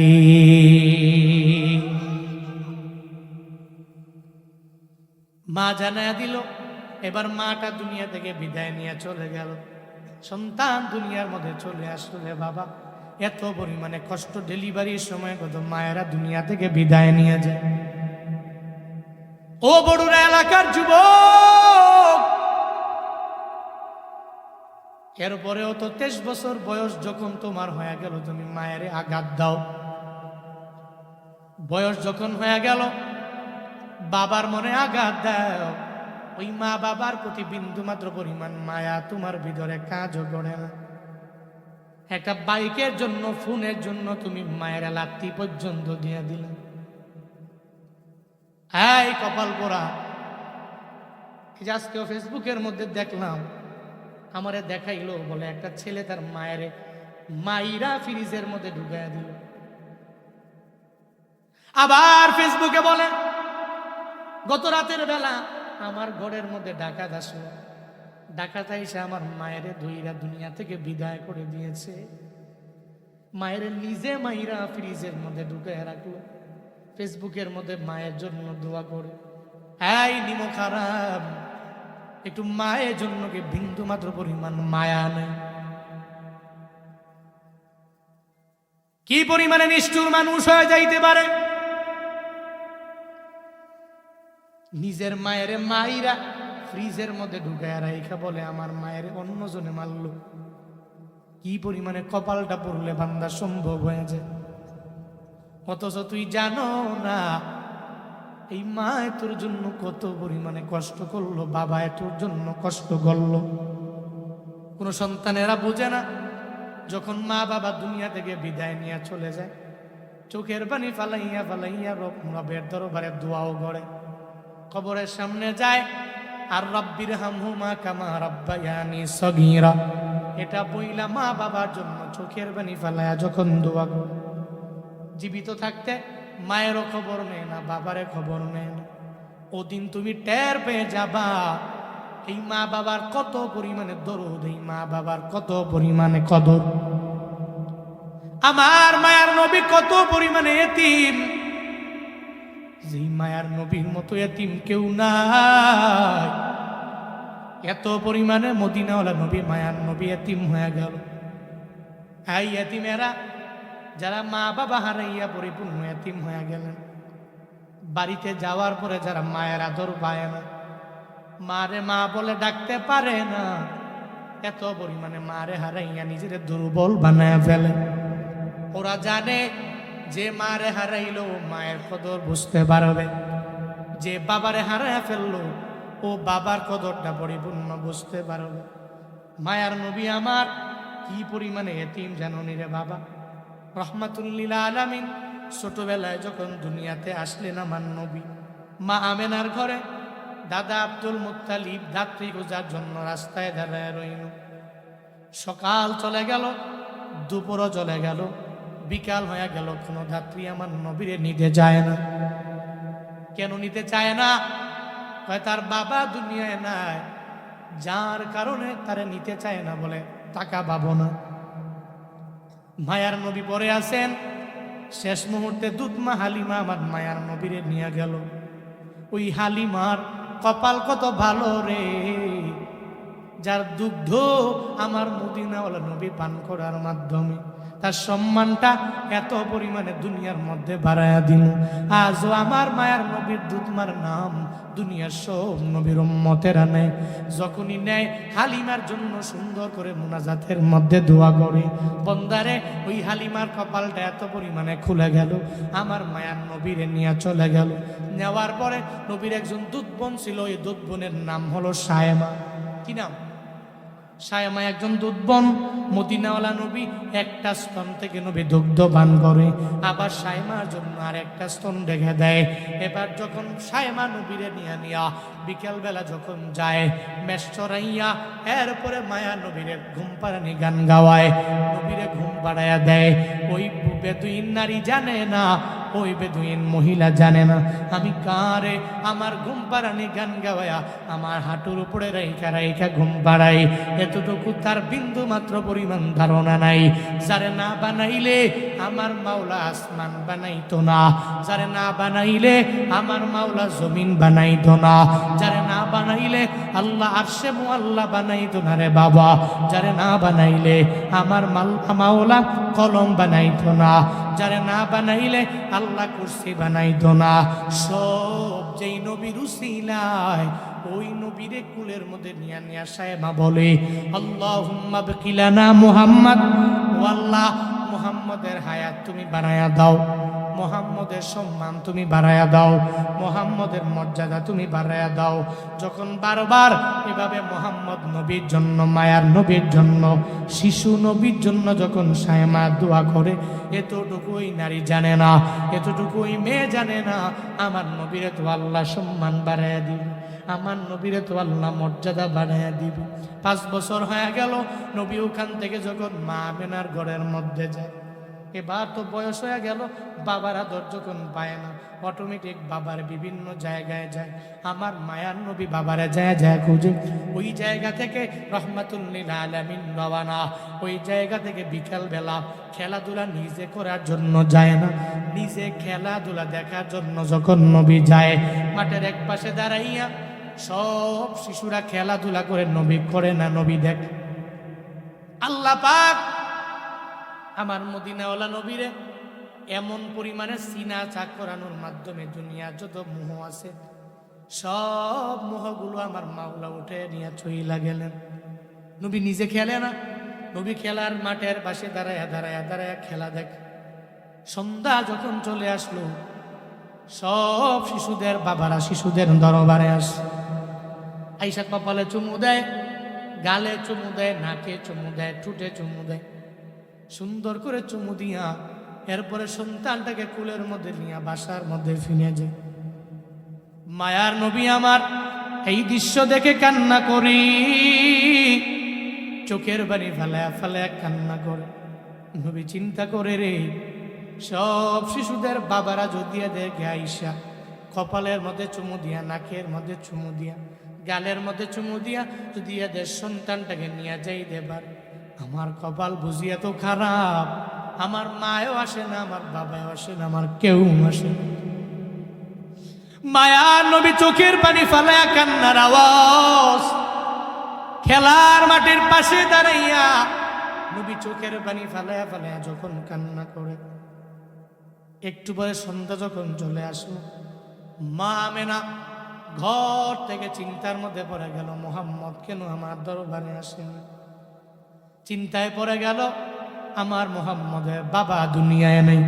মা জানায়া দিল। এবার মাটা দুনিয়া থেকে বিদায় নিয়ে চলে গেল, সন্তান দুনিয়ার মধ্যে চলে আসলে বাবা এত পরিমাণে কষ্ট, ডেলিভারির সময় কত মায়েরা দুনিয়া থেকে বিদায় নিয়ে যায়। ও বড়ুরা এলাকার যুবক, এরপরেও তো 23 বছর বয়স যখন তোমার হয়ে গেল, তুমি মায়ের আঘাত দাও। বয়স যখন হয়ে গেল, বাবার মনে আঘাত দাও, ওই মা বাবার প্রতি বিন্দু মাত্র পরিমাণ মায়া তোমার ভিতরে কাজও করে না। একটা বাইকের জন্য, ফোনের জন্য তুমি মায়ের লাত্তি পর্যন্ত দিয়ে দিলে। এই কপাল পোড়া, আজকেও ফেসবুকের মধ্যে দেখলাম, আমারে দেখাইলো, বলে একটা ছেলে তার মায়ের মাইরা ফ্রিজের মধ্যে ঢুকাইয়া দিল। আবার ফেসবুকে বলে গত রাতের বেলা আমার ঘরের মধ্যে ডাকাত আসলো, ডাকাত আইসা আমার মায়ের ধইরা দুনিয়া থেকে বিদায় করে দিয়েছে। মায়ের নিজে মাইরা ফ্রিজের মধ্যে ঢুকায় রাখলো, ফেসবুকের মধ্যে মায়ের জন্য দোয়া করে। এই নিমো খারাপ, একটু মায়ের জন্য কি বিন্দু মাত্র পরিমাণ মায়া নেই? কি পরিমাণে নিষ্ঠুর মানুষ হয়ে যাইতে পারে? নিজের মায়ের মাইরা ফ্রিজের মধ্যে ঢুকায় রাইখা বলে আমার মায়ের অন্যজনে মারলো। কি পরিমাণে কপালটা পড়লে বান্দা সম্ভব হয়ে যায়। অথচ তুই জানো না এই মা তোর জন্য কত পরিমাণে কষ্ট করলো, বাবা তোর জন্য কষ্ট করলো। কোন সন্তানেরা বোঝে না, যখন মা বাবা দুনিয়া থেকে বিদায় নিয়ে চলে যায়, চোখের পানি ফালাইয়া ফালাইয়া রবের দরবারে দোয়াও করে, কবরের সামনে যায় আর রব্বির হামহুমা কামা রাব্বায়ানি সগীরা, এটা বইলা মা বাবার জন্য চোখের পানি ফালাইয়া যখন দোয়া করে। জীবিত থাকতে মায়েরও খবর নেয় না, বাবারে খবর নেয় না। ওদিন তুমি টের পেয়ে যাবা এই মা বাবার কত পরিমাণে দরদ, এই মা বাবার কত পরিমাণে কদর। আমার মায়ার নবী কত পরিমাণে এতিম, যেই মায়ার নবীর মতো এতিম কেউ নাই। এত পরিমাণে মদিনাওয়ালা নবী মায়ার নবী এতিম হয়ে গেল। এই এতিমেরা যারা মা বাবা হারাইয়া পরিপূর্ণ এতিম হয়ে গেলেন, বাড়িতে যাওয়ার পরে যারা মায়ের আদর পায় না, মারে মা বলে ডাকতে পারে না, এত পরিমাণে মারে হারাইয়া নিজের দুর্বল বানায় ফেলে। ওরা জানে যে মারে হারাইলো মায়ের কদর বুঝতে পারবে, যে বাবারে হারাইয়া ফেললো ও বাবার কদরটা পরিপূর্ণ বুঝতে পারবে। মায়ার নবী আমার কি পরিমাণে এতিম জানো নি রে বাবা? রহমাতুল লিল আলামিন ছোটবেলায় যখন দুনিয়াতে আসলেন আমার নবী, মা আমেনার ঘরে দাদা আব্দুল মুত্তালিব ধাত্রী খোঁজার জন্য রাস্তায় দাঁড়ায় রইল। সকাল চলে গেল, দুপুরও চলে গেল, বিকাল হয়ে গেল, কোনো ধাত্রী আমার নবীরে নিতে চায় না। কেন নিতে চায় না? তার বাবা দুনিয়ায় নাই, যার কারণে তারে নিতে চায় না বলে টাকা পাবো না। মায়ার নবী পরে আছেন, শেষ মুহূর্তে দুধমা হালিমা আমার মায়ার নবীরে নিয়ে গেল। ওই হালিমার কপাল কত ভালো রে, যার দুগ্ধ আমার মদিনাওয়ালা নবী পান করার মাধ্যমে তার সম্মানটা এত পরিমাণে দুনিয়ার মধ্যে বাড়ায়া দিল। আজও আমার মায়ার নবীর দুধমার নাম দুনিয়ার সব নবীর উম্মতেরা নেয়। যখনই নেয় হালিমার জন্য সুন্দর করে মুনাজাতের মধ্যে দোয়া করে। বন্দারে ওই হালিমার কপালটা এত পরিমাণে খুলে গেল, আমার মায়ার নবীরে নিয়ে চলে গেল। নেওয়ার পরে নবীর একজন দুধ বোন ছিল, এই দুধ বোনের নাম হলো সায়েমা। কি নাম? সায়েমা একজন দুধ বোন। মদিনাওয়ালা নবী একটা স্তন থেকে নবী দুগ্ধ পান করে, আবার সায়েমার জন্য আর একটা স্তন রেখে দেয়। এবার যখন সায়েমা নবীরে নিয়া বিকেলবেলা যখন যায় মেষ চড়াইয়া, এরপরে মায়া নবীরে ঘুম পাড়ানি গান গাওয়ায়, নবীরে ঘুম পাড়াইয়া দেয়। ওই বেদুইন নারী জানে না, ওই বেদুইন মহিলা জানে না আমি কারে আমার ঘুম পাড়ানি গান গাওয়া আমার হাঁটুর উপরে রাইখা রাইখা ঘুম পাড়াই। এতটুকু তার বিন্দু মাত্র পরিমাণ ধারণা নাই। যারে না বানাইলে আমার মাওলা আসমান বানাইতো না, যারে না বানাইলে আমার মাওলা জমিন বানাইতো না, যারে না বানাইলে আল্লাহ আরশে মুআল্লা বানাইতো না রে বাবা, যারে না বানাইলে আমার মাওলা কলম বানাইতো না, যারে না বানাইলে আল্লাহ কুরসি বানাইতো না। সব যেই নবীর উসিলায় ওই নবীরে কুলের মধ্যে নিয়া নিয়া সায়েমা বলে আল্লাহুম্মা বকিলানা মুহাম্মদ, ও আল্লাহ মুহাম্মদের হায়াত তুমি বাড়ায়া দাও, মুহাম্মদের সম্মান তুমি বাড়ায়া দাও, মুহাম্মদের মর্যাদা তুমি বাড়ায়া দাও। যখন বারবার এভাবে মুহাম্মদ নবীর জন্য, মায়ার নবীর জন্য, শিশু নবীর জন্য যখন সায়েমা দোয়া করে, এতটুকু ওই নারী জানে না, এতটুকু ওই মেয়ে জানে না আমার নবীরে তো আল্লাহ সম্মান বাড়ায়া দিবে, আমার নবীরে তো আল্লাহ মর্যাদা বাড়ায়া দিবে। 5 বছর হয়ে গেল, নবী ওখান থেকে যখন মা আমেনার ঘরের মধ্যে যায়, এবার তো বয়স হয়ে গেল, বাবার আদর যখন পায় না, অটোমেটিক বাবার বিভিন্ন জায়গায় যায়। আমার মায়ার নবী বাবারা যায় যায় খুঁজে। ওই জায়গা থেকে রহমাতুল্লিল আলামিন রওয়ানা। ওই জায়গা থেকে বিকাল বেলা খেলাধুলা নিজে করার জন্য যায় না, নিজে খেলাধুলা দেখার জন্য যখন নবী যায়, মাঠের এক পাশে দাঁড়াইয়া সব শিশুরা খেলাধুলা করে, নবী করে না, নবী দেখ। আল্লাহ পাক আমার মদিনাওয়ালা নবীরে এমন পরিমাণে সিনা চাক করানোর মাধ্যমে দুনিয়ার যত মোহ আছে সব মোহগুলো আমার মাওলা উঠে নিয়ে চইলা গেলেন। নবী নিজে খেলে না, নবী খেলার মাঠের পাশে দাঁড়ায়া দাঁড়ায়া দাঁড়ায়া খেলা দেখ। সন্ধ্যা যখন চলে আসলো, সব শিশুদের বাবারা শিশুদের দরবারে আসে, আইসা কপালে চুমু দেয়, গালে চুমু দেয়, নাকে চুমু দেয়, ঠোঁটে চুমু দেয়, সুন্দর করে চুমু দিয়া এরপরে সন্তানটাকে কুলের মধ্যে নিয়ে বাসার মধ্যে ফিরে যায়। মায়ার নবী আমার এই দৃশ্য দেখে কান্না করি, চোখের বাড়ি ফেলায়া ফেলায়া কান্না করে। নবী চিন্তা করে রে, সব শিশুদের বাবারা যদি দেখে আইসা কপালের মধ্যে চুমু দিয়া, নাকের মধ্যে চুমু দিয়া, গালের মধ্যে চুমু দিয়া যদি এদের সন্তানটাকে নিয়ে যাই দেবার, আমার কপাল বুঝি এত খারাপ, আমার মায়ও আসে না, আমার বাবাও আসে না, আমার কেউ আসে না। মায়ার নবী চোখের পানি ফালায়া কান্নার আওয়াজ, খেলার মাঠের পাশে দাঁড়াইয়া নবী চোখের পানি ফালায়া ফালায়া যখন কান্না করে, একটু পরে সন্ধ্যা যখন চলে আসলো, মা আমেনা ঘর থেকে চিন্তার মধ্যে পড়ে গেল, মোহাম্মদ কেন আমার দরবারে আসেন। চিন্তায় পড়ে গেল, আমার মোহাম্মদের বাবা দুনিয়ায় নেই,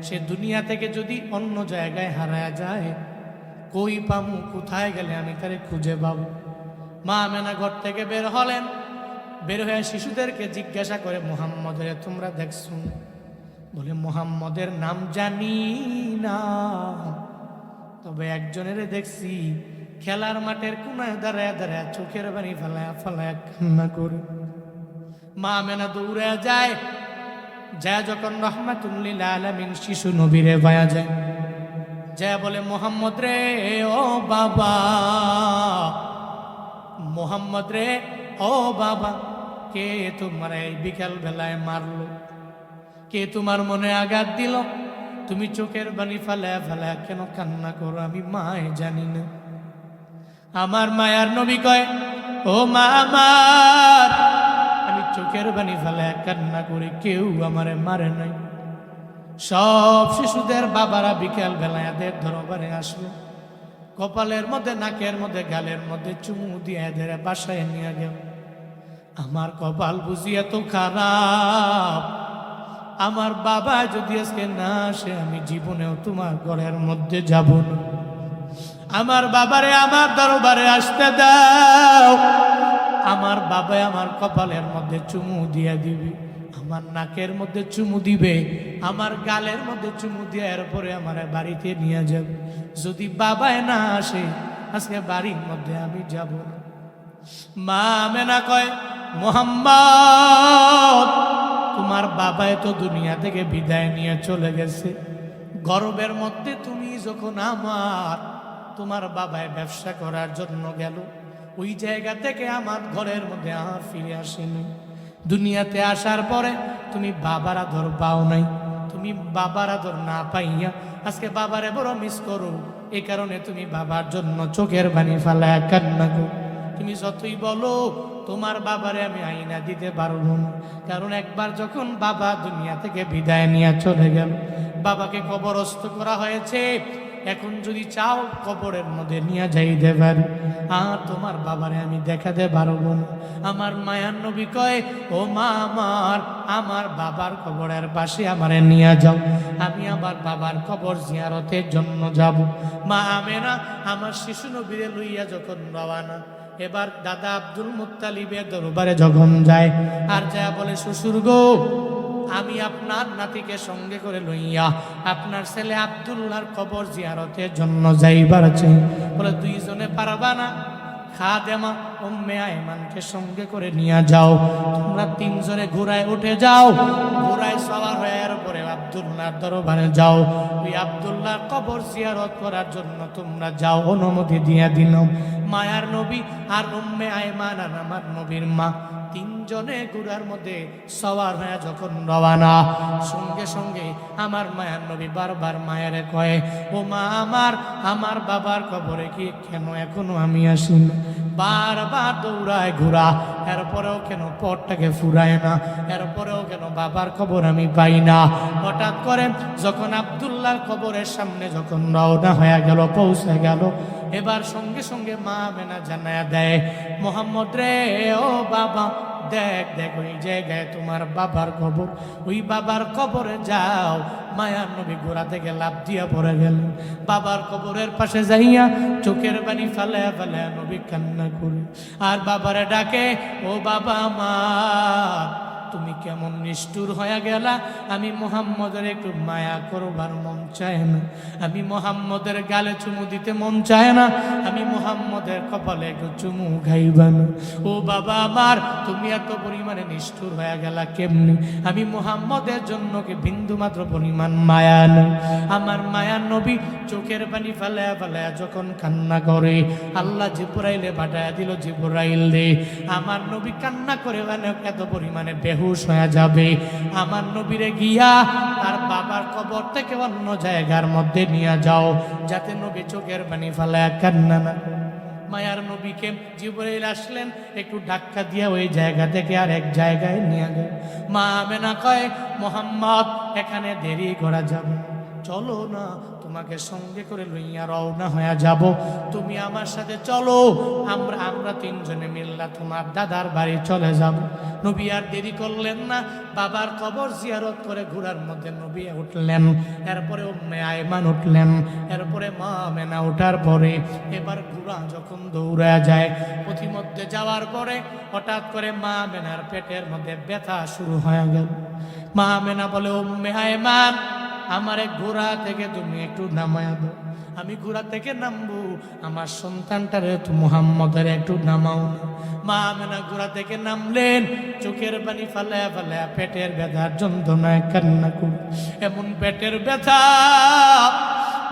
সে দুনিয়া থেকে যদি অন্য জায়গায় হারায় যায়, কই পামু, কোথায় গেলে আমি তারে খুঁজে পাবো। মা আমেনা ঘর থেকে বের হলেন, বের হয়ে শিশুদেরকে জিজ্ঞাসা করে, মোহাম্মদের তোমরা দেখছো? বলে মোহাম্মদের নাম জানি না, তবে একজনের দেখছি খেলার মাঠের কোনায় দাঁড়ায় দাঁড়ায় চোখের পানি ফেলায় ফেলায় কান্না করে। মা আমেনা দৌড়ে যায়, যখন রহমাতুল্লিল আলামিন শিশু নবীরে পায়া যায়, যা বলে মোহাম্মদ রে, ও বাবা, মোহাম্মদ রে, ও বাবা, কে তোমার এই বিকাল বেলায় মারলো? কে তোমার মনে আঘাত দিল? তুমি চোখের পানি ফেলায় ফেলায় কেন কান্না করো? আমি মায় জানি না। আমার মায়ার নবী কয়, ও মা আমার, আমি চোখের পানি ফেলায় কান্না করি, কেউ আমারে মারে নাই। সব শিশুদের বাবারা বিকেল বেলায় এদের দরবারে আসলো, কপালের মধ্যে, নাকের মধ্যে, গালের মধ্যে চুমু দিয়ে এদের বাসায় নিয়ে গেল। আমার কপাল বুঝি এত খারাপ, আমার বাবা যদি আজকে না আসে, আমি জীবনেও তোমার ঘরের মধ্যে যাব না। আমার বাবারে আমার দরবারে আসতে দাও। আমার বাবা আমার কপালের মধ্যে চুমু দিয়ে দিবে, আমার নাকের মধ্যে চুমু দিবে, আমার গালের মধ্যে চুমু দিয়ে এরপরে আমার বাড়িতে নিয়ে যাবে। যদি বাবায় না আসে, আজকে বাড়ির মধ্যে আমি যাব না। মা আমেনা কয়, মোহাম্মদ, তোমার বাবায় তো দুনিয়া থেকে বিদায় নিয়ে চলে গেছে, গর্বের মধ্যে তুমি যখন তোমার বাবায় ব্যবসা করার জন্য গেল, ওই জায়গা থেকে আমার ঘরের মধ্যে আর ফিরে আসেনি। দুনিয়াতে আসার পরে তুমি বাবার আদর পাও নাই, তুমি বাবার আদর না পাইয়া আজকে বাবারে বড় মিস করো, এই কারণে তুমি বাবার জন্য চোখের পানি ফেলায় কান্না করো। তুমি যতই বলো তোমার বাবারে আমি আইনা দিতে পারবো না, কারণ একবার যখন বাবা দুনিয়া থেকে বিদায় নিয়ে চলে গেল, বাবাকে কবরস্থ করা হয়েছে, এখন যদি চাও কবরের মধ্যে নিয়ে যাইতে পারি, আর তোমার বাবারে আমি দেখাতে পারবো না। আমার মায়ার নবী কয়, ও মা আমার বাবার কবরের পাশে আমারে নিয়ে যাও, আমি আমার বাবার কবর জিয়ারতের জন্য যাব। মা আমেনা আমার শিশু নবীরে লইয়া যখন রওয়ানা, এবার দাদা আব্দুল মুত্তালিবের দরবারে যখন যায়, আর যা বলে, শ্বশুর গো, আমি আপনার নাতিকে সঙ্গে করে লইয়া আপনার ছেলে আব্দুল্লাহর কবর জিয়ারতের জন্য যাইবার আছে। বলে, দুইজনে পারবা না? খাদেমা উম্মে আয়মানকে সঙ্গে করে নিয়ে যাও, তোমরা তিনজনে ঘোড়ায় উঠে যাও, ঘোড়ায় সওয়ার হয়ে এর উপরে আব্দুল্লাহর দরবারে যাও, ওই আব্দুল্লাহর কবর জিয়ারত করার জন্য তোমরা যাও, অনুমতি দিয়ে দিলাম। মায়ার নবী আর উম্মে আয়মান আর আমার নবীর মা তিনজনে ঘোড়ার মধ্যে সওয়ার হয়ে যখন রওনা, সঙ্গে সঙ্গে আমার মায়ার নবী বারবার মায়েরে কয়ে, ও মা আমার বাবার কবরে কি কেন এখনো আমি আসিনি? বারবার দৌড়ায় ঘোড়া, এরপরেও কেন পথটাকে ফুরায় না, এরপরেও কেন বাবার কবর আমি পাই না। হঠাৎ করে যখন আব্দুল্লাহর কবরের সামনে যখন রওনা হয়ে গেল, পৌঁছে গেল, এবার সঙ্গে সঙ্গে মা আমেনা জানায়া দেয়, মোহাম্মদ রে, ও বাবা, দেখ দেখ ওই জায়গায় তোমার বাবার কবর, ওই বাবার কবরে যাও। মায়ার নবী ঘোড়া থেকে লাফ দিয়া পড়ে গেলেন, বাবার কবরের পাশে যাইয়া চোখের পানি ফালায়া ফালায়া নবী কান্না করে আর বাবারে ডাকে, ও বাবা আমার, তুমি কেমন নিষ্ঠুর হয়ে গেলা, আমি মুহাম্মদের একটু মায়া করবার মন চায় না, আমি মুহাম্মদের গালে চুমু দিতে মন চায় না, আমি মুহাম্মদের কপালে একটু চুমু খাইবা না। ও বাবা আমার, তুমি এত পরিমাণে নিষ্ঠুর হয়ে গেলা কেমনি? আমি মুহাম্মদের জন্য কি বিন্দু মাত্র পরিমাণ মায়া নেই? আমার মায়ার নবী চোখের পানি ফালায়া ফালায়া যখন কান্না করে, আল্লাহ জিবরাইলে পাঠায়া দিল, জিবরাইল রে, আমার নবী কান্না করে এত পরিমাণে বেহুশ হয়ে যাবে, আমার নবীরে গিয়া তার বাবার কবর থেকে অন্য জায়গার মধ্যে নিয়ে যাও, যাতে নবী চোখের পানি ফালায়া কান্না না করে। মায়ার নবীকে জিবরাইল আসলেন, একটু ধাক্কা দিয়া ওই জায়গা থেকে আর এক জায়গায় নিয়ে গেল। মা আমেনা কয়, মোহাম্মদ, এখানে দেরি করা যাবে, চলো না, তোমাকে সঙ্গে করে লইয়া রওনা হয়ে যাব, তুমি আমার সাথে চলো, আমরা তিনজনে মিল্লা তোমার দাদার বাড়ি চলে যাব। নবী আর দেরি করলেন না, বাবার কবর জিয়ারত করে ঘোড়ার মধ্যে নবী উঠলেন, এরপরে উম্মে আয়মান উঠলেন, এরপরে মা আমেনা ওঠার পরে এবার ঘোড়া যখন দৌড়া যায়, পথিমধ্যে যাওয়ার পরে হঠাৎ করে মা আমেনার পেটের মধ্যে ব্যথা শুরু হয়ে গেল। মা আমেনা বলে, উম্মে আয়মান, আমারে ঘোড়া থেকে তুমি একটু নামায়া দাও, আমি ঘোড়া থেকে নামবো, আমার সন্তানটারে তো মুহাম্মদের একটু নামাও না। মা আমেনা ঘোড়া থেকে নামলেন, চোখের পানি ফালায়া ফালায়া পেটের ব্যথার যন্ত্রণায় কান্না করে, এমন পেটের ব্যথা,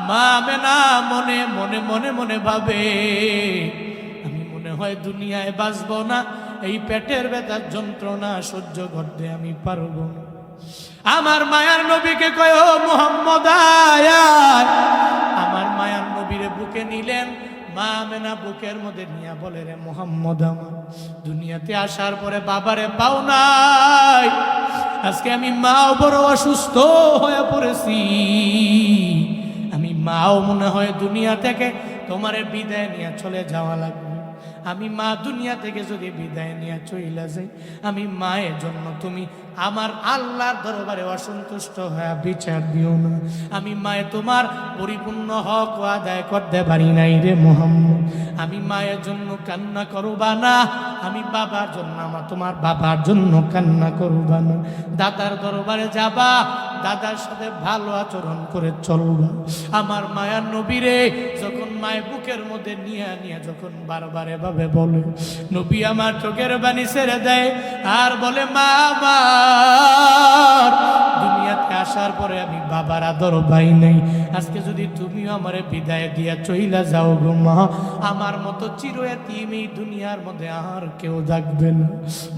মা আমেনা মনে মনে মনে মনে ভাবে, আমি মনে হয় দুনিয়ায় বাঁচবো না, এই পেটের ব্যথার যন্ত্রণা সহ্য করতে আমি পারবো না। আমার মায়ার নবীকে কয়, ও মুহাম্মদ আয়, আমার মায়ার নবীরে বুকে নিলেন, মা আমেনা বুকের মধ্যে নিয়ে বলে, রে মুহাম্মদ, আমার দুনিয়াতে আসার পরে বাবারে পাও নাই, আজকে আমি মাও বড় অসুস্থ হয়ে পড়েছি, আমি মাও মনে হয় দুনিয়া থেকে তোমারে বিদায় নিয়ে চলে যাওয়া লাগবে, আমি মা দুনিয়া থেকে যদি বিদায় নিয়ে চইলা যাই, আমি মায়ের জন্য তুমি আমার আল্লাহর দরবারে অসন্তুষ্ট হয়ে বিচার দিও না, আমি মায়ে তোমার পরিপূর্ণ হক আদায় করতে পারি নাই রে মুহাম্মদ, আমি মায়ের জন্য কান্না করবা না, আমি বাবার জন্য, আমার তোমার বাবার জন্য কান্না করবা না, দাদার দরবারে যাবা, দাদার সাথে ভালো আচরণ করে চলবা। আমার মায়ার নবীরে যখন মায়ের বুকের মধ্যে নিয়ে নিয়ে যখন বারবার এভাবে বলে, নবী আমার চোখের বাণী ছেড়ে দেয় আর বলে, মা আমার দুনিয়াতে আসার পরে আমি বাবার আদর পাই নাই, আজকে যদি তুমিও আমারে বিদায় দিয়া চইলা যাও গো মা, আমার মতো চির এতিম এই দুনিয়ার মধ্যে আর কেউ দেখবে না,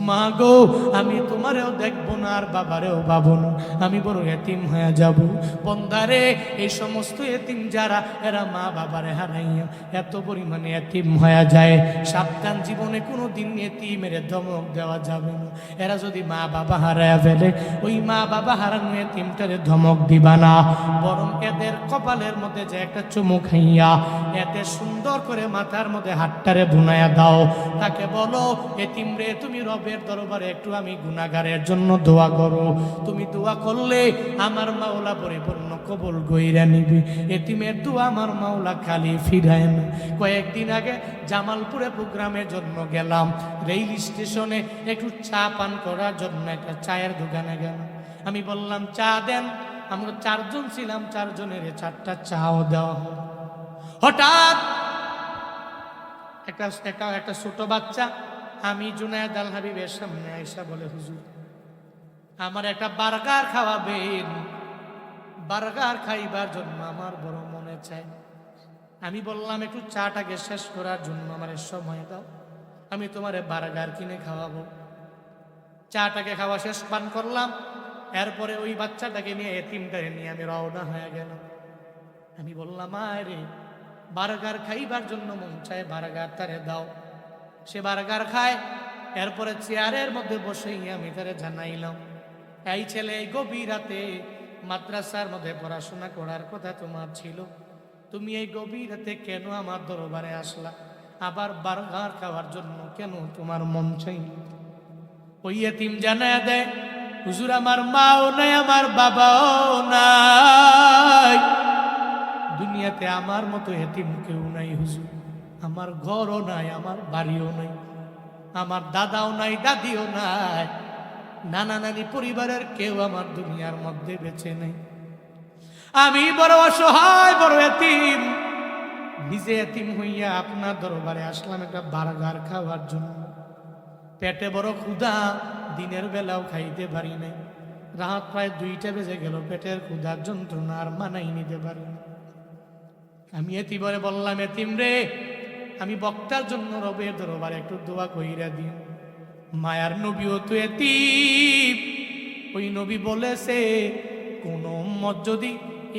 মা গো, আমি তোমারেও দেখবো না আর বাবারেও পাবো না, আমি বড় এতিম হয়ে যাব। বন্দারে, এই সমস্ত এতিম যারা, এরা মা বাবারে হারাইয়া এত পরিমাণে এতিম হয়ে যায়, সাবধান, জীবনে কোনো দিন এতিমের ধমক দেওয়া যাবে না। এরা যদি মা বাবা হারায় ফেলে, ওই মা বাবা হারানো এতিমটারে ধমক দিবা না, বরং এদের কপালের মধ্যে যে একটা চুমু খাইয়া এতে সুন্দর করে মাথার মধ্যে হাতটারে বুনাইয়া দাও, তাকে বলো, এতিম রে, তুমি রবের দরবারে একটু আমি গুনাহগারের জন্য দোয়া করো, তুমি দোয়া করলে আমার মাওলা পরিপূর্ণ কবুল কইরা নিবে, এতিমের দোয়া আমার মাওলা খালি ফিরায় না। কয়েকদিন আগে জামালপুরে প্রোগ্রামের জন্য গেলাম, রেল স্টেশনে একটু চা পান করার জন্য একটা চায়ের দোকানে গেলাম, আমি বললাম, চা দেন, আমরা চারজন ছিলাম, চারজনের 4টা চাও দেওয়া হলো। হঠাৎ একটা একটা একটা ছোট বাচ্চা আমি জুনায়েদ আল হাবিবের সামনে আয়েশা বলে, হুজুর আমার একটা বার্গার খাওয়াবেন, বার্গার খাইবার জন্য আমার বড় মনে চায়। আমি বললাম একটু চাটাকে শেষ করার জন্য আমার সময় দাও, আমি তোমারে বার্গার কিনে খাওয়াবো। চাটাকে খাওয়া শেষ পান করলাম, এরপরে ওই বাচ্চাটাকে নিয়ে এতিমটাকে নিয়ে আমি রওনা হয়ে গেল। আমি বললাম আরে বার্গার খাইবার জন্য মন চায়, বার্গার তারে দাও। সে বার্গার খায়, এরপরে চেয়ারের মধ্যে বসেই আমি তারে জানাইলাম, এই ছেলে এই গভীর রাতে মাদ্রাসার মধ্যে পড়াশোনা করার কথা তোমার ছিল, তুমি এই গভীর রাতে কেন আমার দরবারে আসলা? আবার বার্গার খাওয়ার জন্য কেন তোমার মন চাই? ওই এতিম জানায় দেয়, হুজুর আমার মাও নাই, আমার বাবাও নাই, দুনিয়াতে আমার মতো এতিম কেউ নাই হুজুর। আমার ঘরও নাই, আমার বাড়িও নাই, আমার দাদাও নাই, দাদিও নাই, নানা নানি পরিবারের কেউ আমার দুনিয়ার মধ্যে বেঁচে নেই। আমি বড় অসহায়, বড় এতিম, নিজে এতিম হইয়া আপনার দরবারে আসলাম একটা বার্গার খাওয়ার জন্য। পেটে বড় ক্ষুধা, দিনের বেলাও খাইতে পারি নাই, রাত প্রায় 2টা বেজে গেল, পেটের ক্ষুধার যন্ত্রণা আর মানাই নিতে পারি না। আমি এতিমরে বললাম, এতিম রে, আমি বক্তার জন্য রবের দরবারে একটু দোয়া কইরা দিন। মায়ার নবীও তো এতিম, ওই নবী বলেছে কোন উম্মত যদি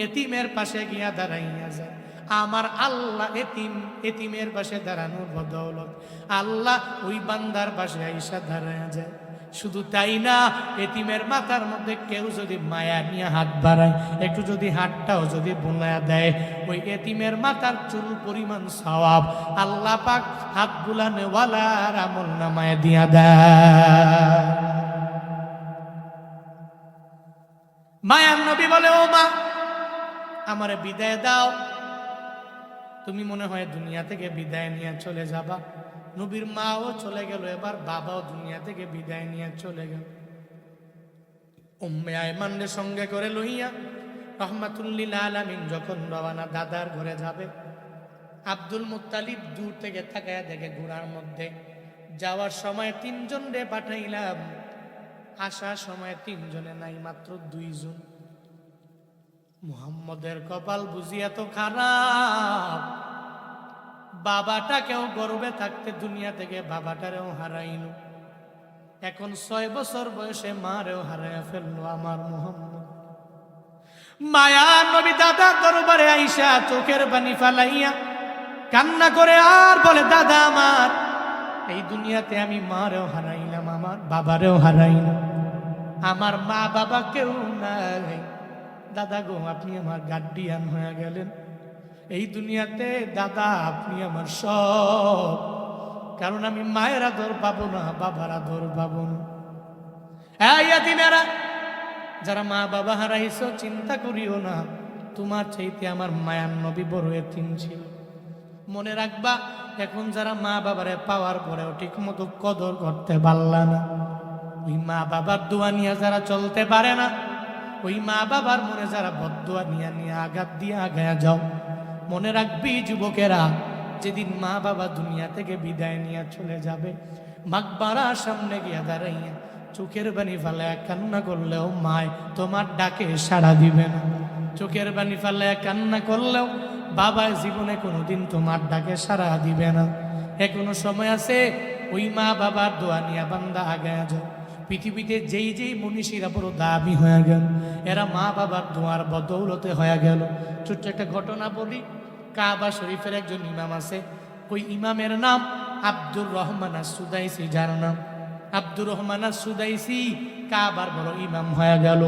এতিমের পাশে গিয়া দাঁড়াইয়া যায়, আমার আল্লাহ এতিমের পাশে দাঁড়ানোর বদৌলত আল্লাহ ওই বান্দার পাশে আইসা দাঁড়াইয়া যায়। শুধু তাই না, এতিমের মাথার মধ্যে কেউ যদি মায়া নিয়ে হাত বাড়ায়, একটু যদি হাতটাও যদি বোনা দেয়, ওই এতিমের মাথার চুল পরিমাণ সওয়াব আল্লাহ পাক হাত বুলানেওয়ালার আমল নামায় দিয়া দেয়। মায়ার নবী বলে, ও মা আমারে বিদায় দাও। তুমি মনে হয় দুনিয়া থেকে বিদায় নিয়ে চলে যাবা। নবীর মাও চলে গেল, এবার বাবাও দুনিয়া থেকে বিদায় নিয়ে চলে গেল। উম্মে আয়মানের সঙ্গে করে লইয়া রহমাতুল্লিল আলামিন যখন রওনা দাদার ঘরে যাবে, আব্দুল মুত্তালিব দূর থেকে তাকায়া দেখে ঘোড়ার মধ্যে, যাওয়ার সময় 3 জন রে পাঠাইলাম, আসার সময় 3 জনে নাই, মাত্র 2 জন। মুহাম্মদের কপাল বুঝি এত খারাপ, বাবাটাকেও গর্বে থাকতে দুনিয়া থেকে বাবাটারেও হারাইল, এখন 6 বছর বয়সে মারেও হারাইয়া ফেললো আমার মুহাম্মদ। মায়া নবী দাদা দরবারে আইসা চোখের পানি ফালাইয়া কান্না করে আর বলে, দাদা আমার এই দুনিয়াতে আমি মারেও হারাইলাম, আমার বাবারেও হারাইলাম, আমার মা বাবা কেউ নাই। দাদা গো, আপনি আমার গার্ডিয়ান হয়ে গেলেন এই দুনিয়াতে, দাদা আপনি আমার সব, কারণ আমি মায়ের আদর পাবো না, বাবার আদর পাবো না। এই এতিমেরা, যারা মা বাবা হারাইছো, চিন্তা করিও না, তোমার চাইতে আমার মায়ার নবী বড় এতিম ছিল। মনে রাখবা, এখন যারা মা বাবারে পাওয়ার পরেও ঠিক মতো কদর করতে পারলা না, ওই মা বাবার দোয়া নিয়ে যারা চলতে পারে না, ওই মা বাবার মনে যারা বদদোয়া নিয়ে নিয়ে আঘাত দিয়ে আগায়া যাও, মনে রাখবি যুবকেরা, যেদিন মা বাবা দুনিয়া থেকে বিদায় নিয়ে চলে যাবে, মাকবারার সামনে গিয়া দাঁড়াইয়া চোখের পানি ফালায়া কান্না করলেও মায় তোমার ডাকে সাড়া দিবে না। চোখের পানি ফালায়া কান্না করলেও বাবা জীবনে কোনোদিন তোমার ডাকে সাড়া দিবে না। এখনো সময় আছে, ওই মা বাবার দোয়া নিয়ে বান্দা আগায়া যাও। পৃথিবীতে যেই যেই মনীষীরা বড় দাবি হয়ে গেল, এরা মা বাবার দোয়ার বদৌলতে হয়ে গেল। ছোট্ট একটা ঘটনা বলি, কাবা শরীফের একজন ইমাম আছে, ওই ইমামের নাম আব্দুর রহমান আস-সুদাইসি। যার নাম আব্দুর রহমান আস-সুদাইসি কাবার বড় ইমাম হয়ে গেল।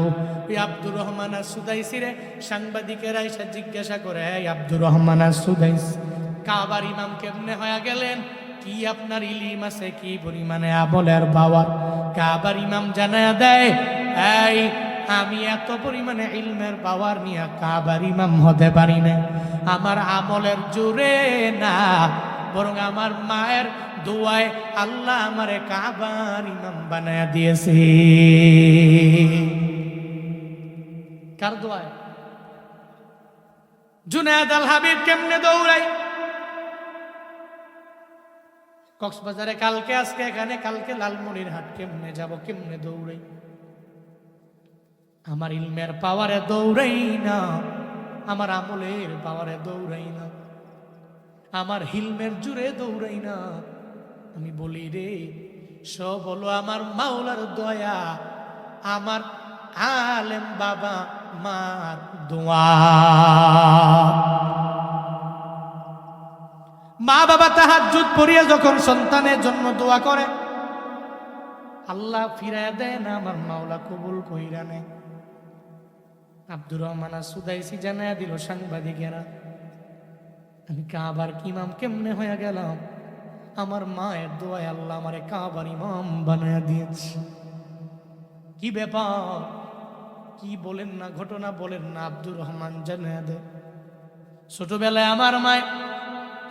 ওই আব্দুর রহমান আস-সুদাইসি রে সাংবাদিকেরা এসে জিজ্ঞাসা করে, এই আব্দুর রহমান আস-সুদাইসি কাবার ইমাম কেমনে হয়ে গেলেন? কি আপনার ইলিম আছে, কি পরিমাণে আমলের পাওয়ার? কাবার ইমাম জানায়া দেয়, এই আমি এত পরিমাণে ইলমের পাওয়ার নিয়ে কাবার ইমাম হতে পারি না, আমার আমলের জোরে না, বরং আমার মায়ের দোয়ায় আল্লাহ আমারে কাবার ইমাম বানায়া দিয়েছে। কার দোয়ায়? জুনায়েদ আল হাবিব কেমনে দৌড়াই, কক্সবাজারে কালকে, আজকে এখানে, কালকে লালমনিরহাট, কেমনে যাব, কেমনে দৌড়াই? আমার ইলমের পাওয়ারে দৌড়াই না, আমার আমলের পাওয়ারে দৌড়াই না, আমার হিলমের জুড়ে দৌড়াই না। আমি বলি রে, সব হলো আমার মাওলার দয়া, আমার আলেম বাবা মার দোয়া। মা বাবা তাহাজ্জুদ পড়িয়া যখন সন্তানের জন্য দোয়া করে, আল্লাহ ফিরাইয়া দেয় না, আমার মাওলা কবুল কইরা নেয়। আব্দুর রহমান সুদাইসি জানাইয়া দিল সাংবাদিকেরা, আমি কাবার ইমাম কেমনে হয়ে গেলাম? আমার মায়ের দোয়ায় আল্লাহ আমারে কাবার ইমাম বানায়া দিয়েছে। কি ব্যাপার, কি বলেন না, ঘটনা বলেন না। আব্দুর রহমান জানাইয়া দেয়, ছোটবেলায় আমার মায়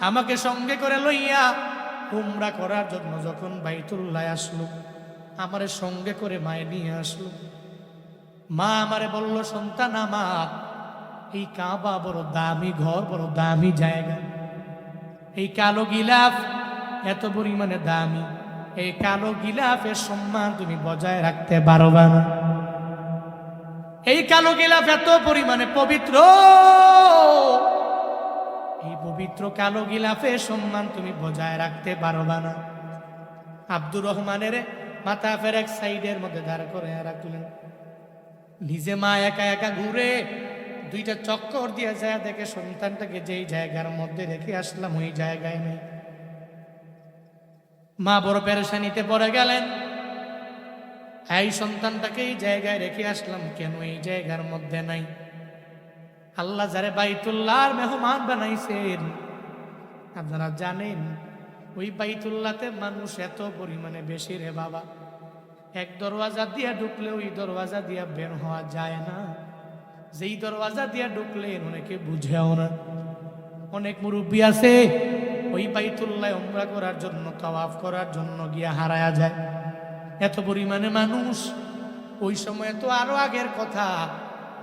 আমাকে সঙ্গে করে লইয়া উমরা করার জন্য যখন বাইতুল্লাহ আসলো, আমারে সঙ্গে করে মায়ে নিয়ে আসলো। মা আমারে বলল, সন্তান আমার, এই কাবা বড় দামি ঘর, বড় দামি জায়গা, এই কালো গিলাফ এত পরিমাণে দামি, এই কালো গিলাফের সম্মান তুমি বজায় রাখতে পারবা না। এই কালো গিলাফ এত পরিমাণে পবিত্র, এই পবিত্র কালো গিলাফের সম্মান তুমি বজায় রাখতে পারবা না। আব্দুর রহমানের মাথা ফের এক সাইডের মধ্যে দাঁড় করে রাখলেন। নিজে মা একা একা ঘুরে দুইটা চক্কর দিয়ে যায়, দেখে সন্তানটাকে যেই জায়গার মধ্যে রেখে আসলাম ওই জায়গায় নেই। মা বড় পেরেশানিতে পড়ে গেলেন, এই সন্তানটাকে এই জায়গায় রেখে আসলাম কেন এই জায়গার মধ্যে নাই? আল্লাহ যারে বাইতুল্লাহর মেহমান বানাইছেন, আপনারা জানেন ওই বাইতুল্লাহতে মানুষ এত পরিমাণে বেশি রে বাবা, এক দরওয়াজা দিয়া ঢুকলে ওই দরওয়াজা দিয়া বের হওয়া যায় না। যেই দরওয়াজা দিয়া ঢুকলে অনেকে বুঝেও না। অনেক মুরব্বী আছে ওই বাইতুল্লাহ উমরা করার জন্য, তাওয়াফ করার জন্য গিয়া হারায়া যায়। এত পরিমাণে মানুষ। ওই সময় তো আরো আগের কথা,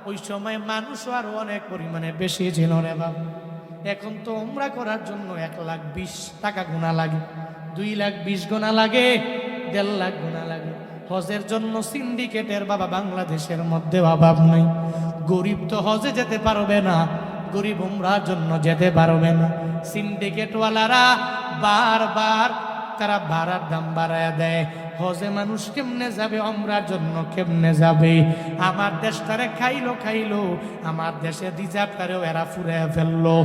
ওই সময় মানুষও আরো অনেক পরিমাণে বেশি ছিল রে বাবা। এখন তো উমরা করার জন্য 1,20,000 টাকা গোনা লাগে, 2,20,000 গোনা লাগে, 1,50,000 গোনা লাগে। হজের জন্য সিন্ডিকেটের বাবা বাংলাদেশের মধ্যে অভাব নাই। গরিব তো হজে যেতে পারবে না, গরিব উমরার জন্য যেতে পারবে না। সিন্ডিকেটওয়ালারা বারবার তারা ভাড়ার দাম বাড়ায় দেয়। হজে মানুষ কেমনে যাবে, উমরার জন্য কেমনে যাবে? আমার দেশটারে খাইলো, আমার দেশে রিজার্ভটারেও এরা ফুরে ফেললো।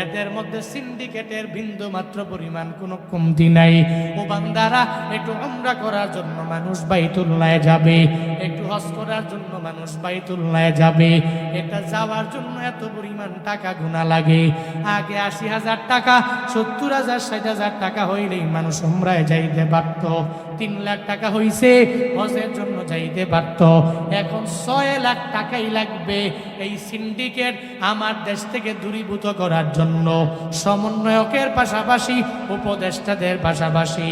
এদের মধ্যে সিন্ডিকেটের বিন্দু মাত্র পরিমাণ কোনো কমতি নাই। ও বান্দারা, একটু উমরা করার জন্য মানুষ বাইতুল্লাহ যাবে, একটু হজ করার জন্য মানুষ বাইতুল্লাহ যাবে। এটা যাওয়ার জন্য এত পরিমাণ টাকা গুনা লাগে। আগে 80,000 টাকা, 70,000, 60,000 টাকা হইলেই মানুষ উমরায় যাইতে পারত। 3 লাখ টাকা হইছে, হজের জন্য যাইতে পারত। এখন 6 লাখ টাকাই লাগবে এই সিন্ডিকেট আমার দেশ থেকে দূরীভূত করার জন্য। সমন্বয়কের পাশাপাশি, উপদেষ্টাদের পাশাপাশি,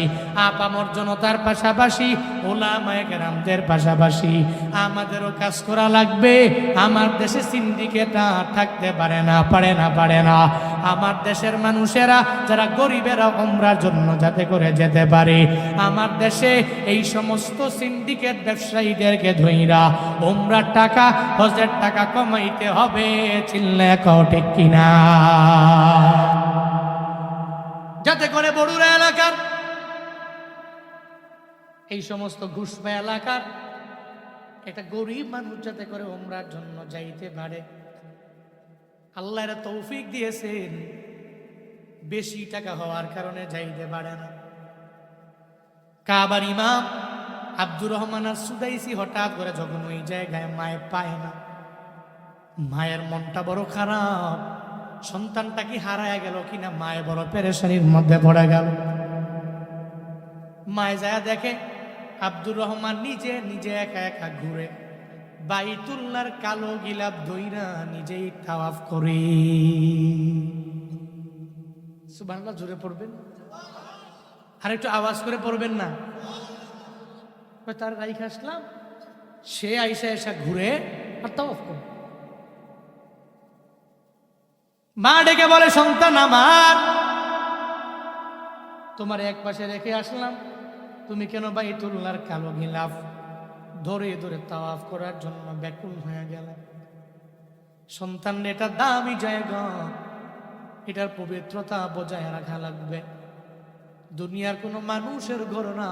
আপামর জনতার পাশাপাশি, ওলামায়ে কেরামদের পাশাপাশি আমাদেরও কাজ করা লাগবে। আমার দেশে সিন্ডিকেট থাকতে পারে না। আমার দেশের মানুষেরা যারা গরিবেরা উমরার জন্য যাতে করে যেতে পারে, আমার দেশে এই সমস্ত সিন্ডিকেট ব্যবসায়ীদেরকে ধইরা উমরার টাকা, হজের টাকা কমাইতে হবে। চিল্লা কও ঠিক কিনা? যাতে করে বড়ুরা এলাকার এই সমস্ত ঘুষপা এলাকার একটা গরিব মানুষ যাতে করে উমরার জন্য যাইতে পারে। আল্লাহ এরা তৌফিক দিয়েছেন, বেশি টাকা হওয়ার কারণে যাইতে পারে না। কাবার ইমাম আব্দুর রহমান সুদাইসি হঠাৎ করে যখন ওই জায়গায় মায়ে পায় না, মায়ের মনটা বড় খারাপ। সন্তানটা কি হারায় গেল কিনা মায়ে বড় পেরেশানির মধ্যে পড়ে গেল। মায়ে যায় দেখে আব্দুর রহমান নিজে একা একা ঘুরে বাইতুল্লাহর কালো গিলাফ ধইরা নিজেই তাওয়াফ করে। সুবহানাল্লাহ, জোরে পড়বেন আর একটু আওয়াজ করে পড়বেন না। তার রাইখ আসলাম, সে আইসা এসা ঘুরে আর তাওয়াফ করে। মা ডেকে বলে, সন্তান আমার, তোমার এক পাশে রেখে আসলাম, তুমি কেন বাইতুল্লাহর কালো গিলাফ ধরে ধরে তাওয়াফ করার জন্য ব্যাকুল হয়ে গেলে? সন্তান, এটা দামি জায়গা, এটার পবিত্রতা বজায় রাখা লাগবে। দুনিয়ার কোনো মানুষের ঘর না,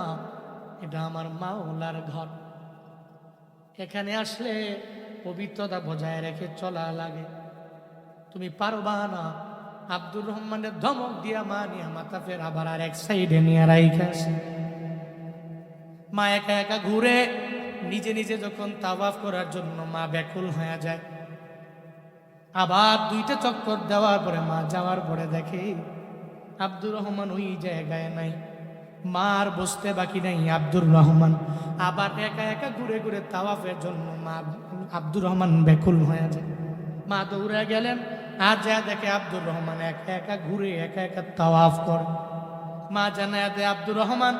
এটা আমার মাওলার ঘর। এখানে আসলে পবিত্রতা বজায় রেখে চলা লাগে। তুমি পারবা না। আব্দুর রহমানের ধমক দিয়া মা নিয়ে মাথা ফের আবার আর এক সাইডে নিয়ে রাইখাছে। মা একা একা ঘুরে নিজে নিজে যখন তাওয়াফ করার জন্য মা ব্যাকুল হয়ে যায়, আবার দুইটা চক্কর দেওয়ার পরে মা যাওয়ার পরে দেখে আব্দুর রহমান ওই জায়গায় নাই। মার বসতে বাকি নাই। আব্দুর রহমান আবার একা একা ঘুরে ঘুরে তাওয়াফের জন্য মা আব্দুর রহমান ব্যাকুল হয়ে যায়। মা দৌড়ে গেলেন, আর যা দেখে আব্দুর রহমান একা একা ঘুরে একা একা তাওয়াফ করে। মা জানায় দেয়, আব্দুর রহমান,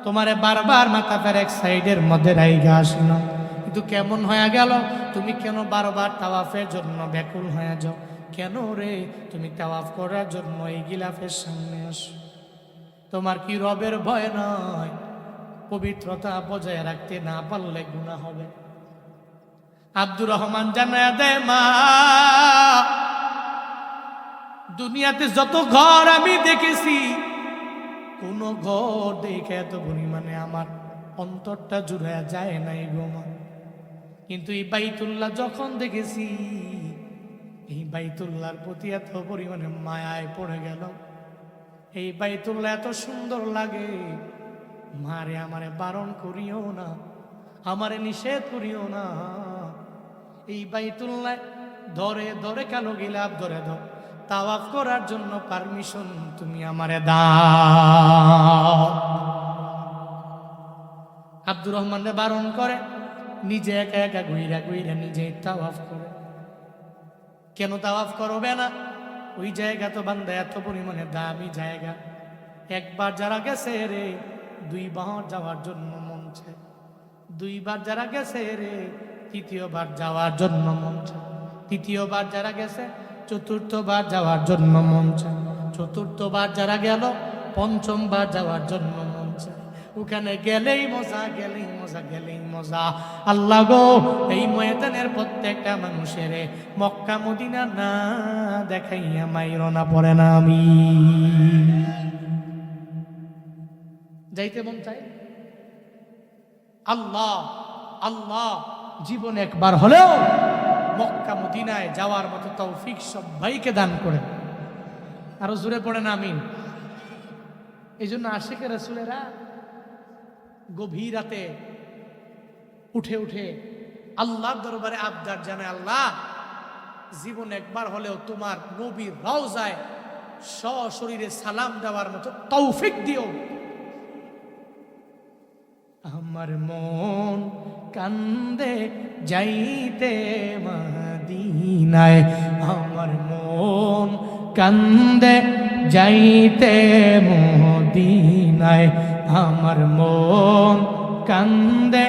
তোমারে বারবার মাথা ফের এক সাইডের মধ্যে রাইগা আসিল, কিন্তু কেমন হয়ে গেল? তুমি কেন বারবার তাওয়াফের জন্য ব্যাকুল হয়ে যাও? কেন রে? তুমি তাওয়াফ করার জন্য এই গিলাফের সামনে আসো। তোমার কি রবের ভয় নয়? পবিত্রতা বজায় রাখতে না পারলে গুনাহ হবে। আব্দুর রহমান জানায় দেয়, মা, দুনিয়াতে যত ঘর আমি দেখেছি, কোন ঘর দেখে এত পরিমাণে আমার অন্তরটা জুড়ে যায় নাই গো মা। কিন্তু এই বাইতুল্লাহ যখন দেখেছি, এই বাইতুল্লাহর প্রতি এত পরিমাণে মায়ায় পড়ে গেল। এই বাইতুল্লাহ এত সুন্দর লাগে, মারে আমারে বারণ করিও না, আমারে নিষেধ করিও না। এই বাইতুল্লাহ ধরে ধরে কালো গিলাফ ধরে ধর তাওয়াফ করার জন্য পারমিশন তুমি আমারে দাও। আব্দুর রহমানকে বারণ করে, নিজে একা একা ঘুইরা ঘুইরা নিজেই তাওয়াফ করে। কেন তাওয়াফ করবে না? ওই জায়গা তো বান্দা এত পরিমাণে দামি জায়গা, একবার যারা গেছে রে দুইবার যাওয়ার জন্য মন চায়, দুইবার যারা গেছে রে তৃতীয়বার যাওয়ার জন্য মন চায়, তৃতীয়বার যারা গেছে চতুর্থবার যাওয়ার জন্য মন চায়, চতুর্থবার যারা গেল পঞ্চমবার যাওয়ার জন্য মন চায়। ওখানে গেলেই মজা, গেলেই মজা, গেলেই মজা। আল্লাহ গো, এই ময়দানের প্রত্যেকটা মানুষের মক্কা মদিনা না দেখাইয়া মাইরনা পড়ে না আমি যাইতে মন চাই। আল্লাহ আল্লাহ জীবন একবার হলেও মক্কা মদিনায় যাওয়ার মতো তৌফিক সবাইকে দান করে। আরো জোরে পড়ে না আমিন। এই জন্য আশিকে রাসূলেরা গভীর রাতে উঠে উঠে আল্লাহর দরবারে আবদার জানায়, আল্লাহ জীবন একবার হলেও তোমার নবীর রওজায় সশরীরে সালাম দেওয়ার মতো তৌফিক দিও। আমার মন কান্দে যাইতে মদিনায়, আমার মন কান্দে যাইতে মদিনায়, আমার মন কান্দে।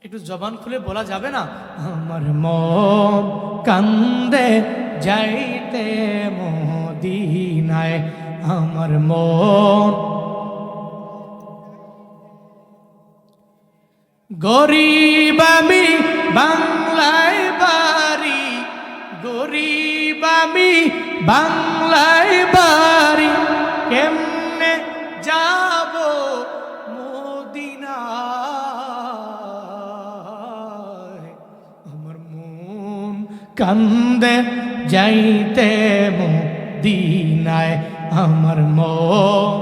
একটু জবান খুলে বলা যাবে না? আমার মন কান্দে যাইতে মদিনায়, আমার মন। গরিব আমি বাংলায় বাড়ি, গরিব আমি বাংলায় বাড়ি, কেমনে যাব মদিনায়? আমার মন কান্দে যাইতে মদিনায়, আমার মন,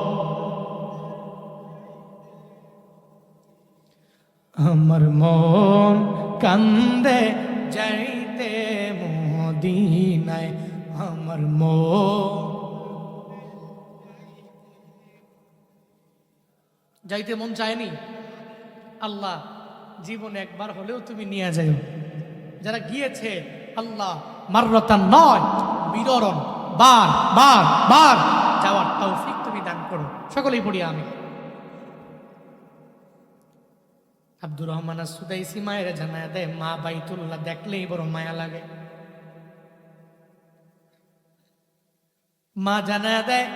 আমার মন কান্দে যাইতে মদিনায়, আমার মন যাইতে মন চায়নি। আল্লাহ জীবন একবার হলেও তুমি নিয়ে যাও। যারা গিয়েছে আল্লাহ মাররাতান নয়, বিররণ বার বার বার যাওয়ার তৌফিক তুমি দান করো। সকলেই পড়ি আমি। আব্দুর রহমান সুদাইসি মায়ের জানায় দেয়, মা বাইতুল্লাহ দেখলেই বড় মায়া লাগে। মা জানা দেয়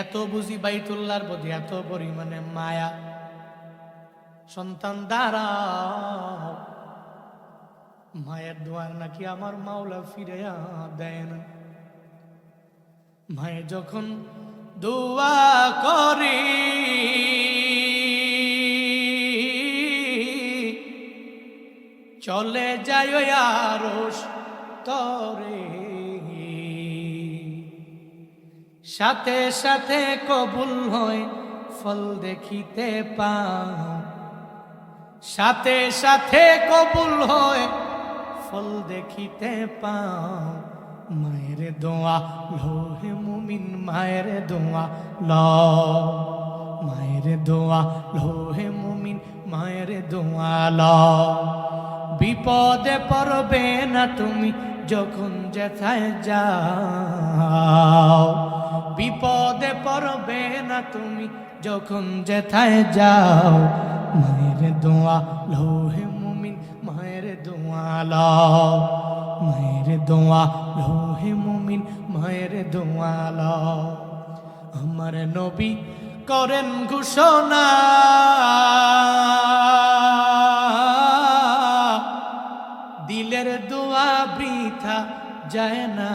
এত বুঝি বাইতুল্লাহর প্রতি এত পরিমাণে মায়া, সন্তান দ্বারা মায়ের দোয়ার নাকি আমার মাওলা ফিরে দেয় না। মায়ে যখন দোয়া করে চলে যায় আরশ তরে, সাথে সাথে কবুল হয় ফল দেখিতে পাও, সাথে সাথে কবুল হয় ফল দেখিতে পাও। মায়ের দোয়া লোহে মুমিন, মায়ের দোয়া ল, মায়ের দোয়া লোহে মুমিন, মায়ের দোয়া ল। বিপদে পড়বে না তুমি যখন যেথায় যাও, বিপদে পড়বে না তুমি যখন যেথায় যাও। মায়ের দোয়া লোহে মুমিন, মায়ের দোয়া ল, মায়ের দোয়া লোহে মুমিন, মায়ের দোয়া ল। আমার নবী করেন ঘোষণা দিলের দোয়া বৃথা যায় না,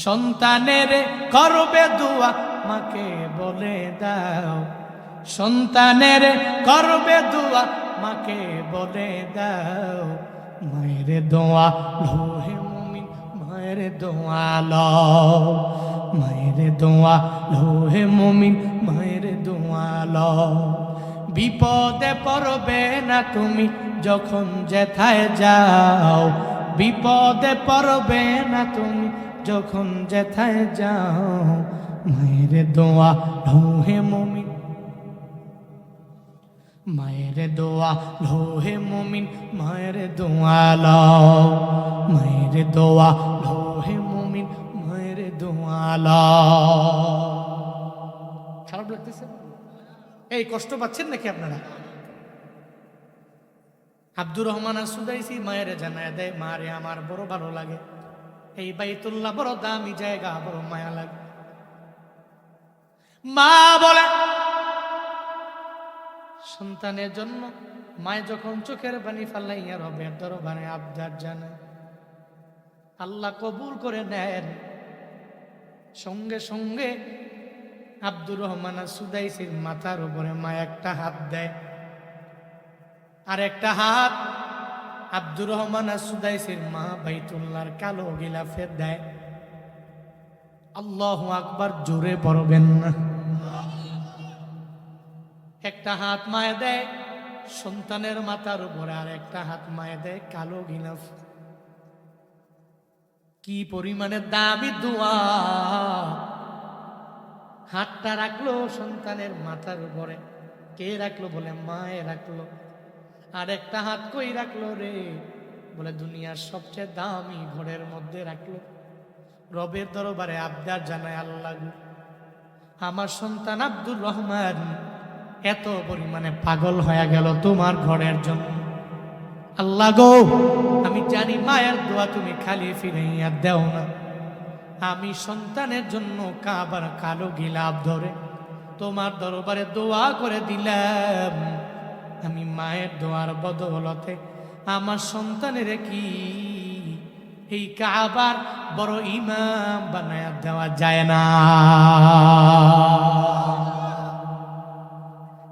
সন্তানের করবে দোয়া মাকে বলে দাও, সন্তানের করবে দোয়া মাকে বলে দাও। মায়ের দোয়া লোহে মুমিন, মায়ের দোয়া ল, মায়ের দোয়া লোহে মুমিন, মায়ের দোয়া ল। বিপদে পড়বে না তুমি যখন যেথায় যাও, বিপদে পড়বে না তুমি যখন যেথায় যাও। মায়ের দোয়া লোহে মুমিন, মায়ের দোয়া লোহে মুমিন, মায়ের দোয়া ল, মায়ের দোয়া লোহে মুমিন, মায়ের দোয়া ল। খারাপ লাগতেছে? এই কষ্ট পাচ্ছেন নাকি আপনারা? আব্দুর রহমান সুদাইসি মায়ের জানায় দেয়, মারে আমার বড় ভালো লাগে, এই বাইতুল্লাহ বড় দামি জায়গা, বড় মায়া লাগে। মা বলে সন্তানের জন্য মায় যখন চোখের পানি ফালাইয়া রবের দরবারে আবদার জানায়, আল্লাহ কবুল করে নেন। সঙ্গে সঙ্গে আব্দুর রহমান সুদাইসির মাথার উপরে মা একটা হাত দেয়, আর একটা হাত আব্দুর রহমান সুদাইসির মা বাইতুল্লাহর কালো গিলাফে দেয়। আল্লাহু আকবার, জোরে পড়বেন না। একটা হাত মায়ে দেয় সন্তানের মাথার উপরে, আর একটা হাত মায়ে দেয় কালো গিলাফ। কি পরিমাণে দামি দোয়া! হাতটা রাখলো সন্তানের মাথার উপরে, কে রাখলো? বলে মায়ে রাখলো। আর একটা হাত কই রাখলো রে? বলে দুনিয়ার সবচেয়ে দামি ঘরের মধ্যে রাখলো। রবের দরবারে আবদার জানায়, আল্লাহ আমার সন্তান আব্দুর রহমান এত পরিমাণে পাগল হয়ে গেল তোমার ঘরের জন্য। আল্লাহ গো, আমি জানি মায়ের দোয়া তুমি খালি ফিরাইয়া দেও না। আমি সন্তানের জন্য কাবার কালো গিলাফ ধরে তোমার দরবারে দোয়া করে দিলাম। আমি মায়ের দোয়ার বদৌলতে আমার সন্তানের কি এই কাবার বড় ইমাম বানায়া দেওয়া যায় না?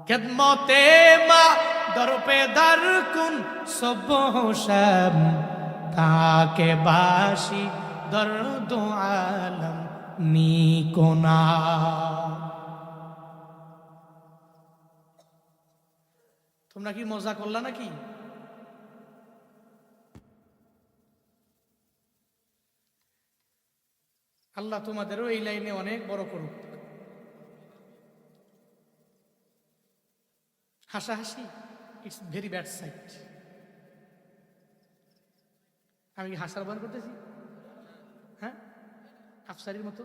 খেদমতে মা দরপে দার কুন সব হোসম, তাকে বাসি দর্দ আলম নিকোনা। তোমরা কি মজা করলা নাকি? আল্লাহ তোমাদেরও এই লাইনে অনেক বড় করুক। হাসাহাসি ইটস ভেরি ব্যাড সাইট। আমি কি হাসার বান করতেছি? হ্যাঁ, আফসারির মতো।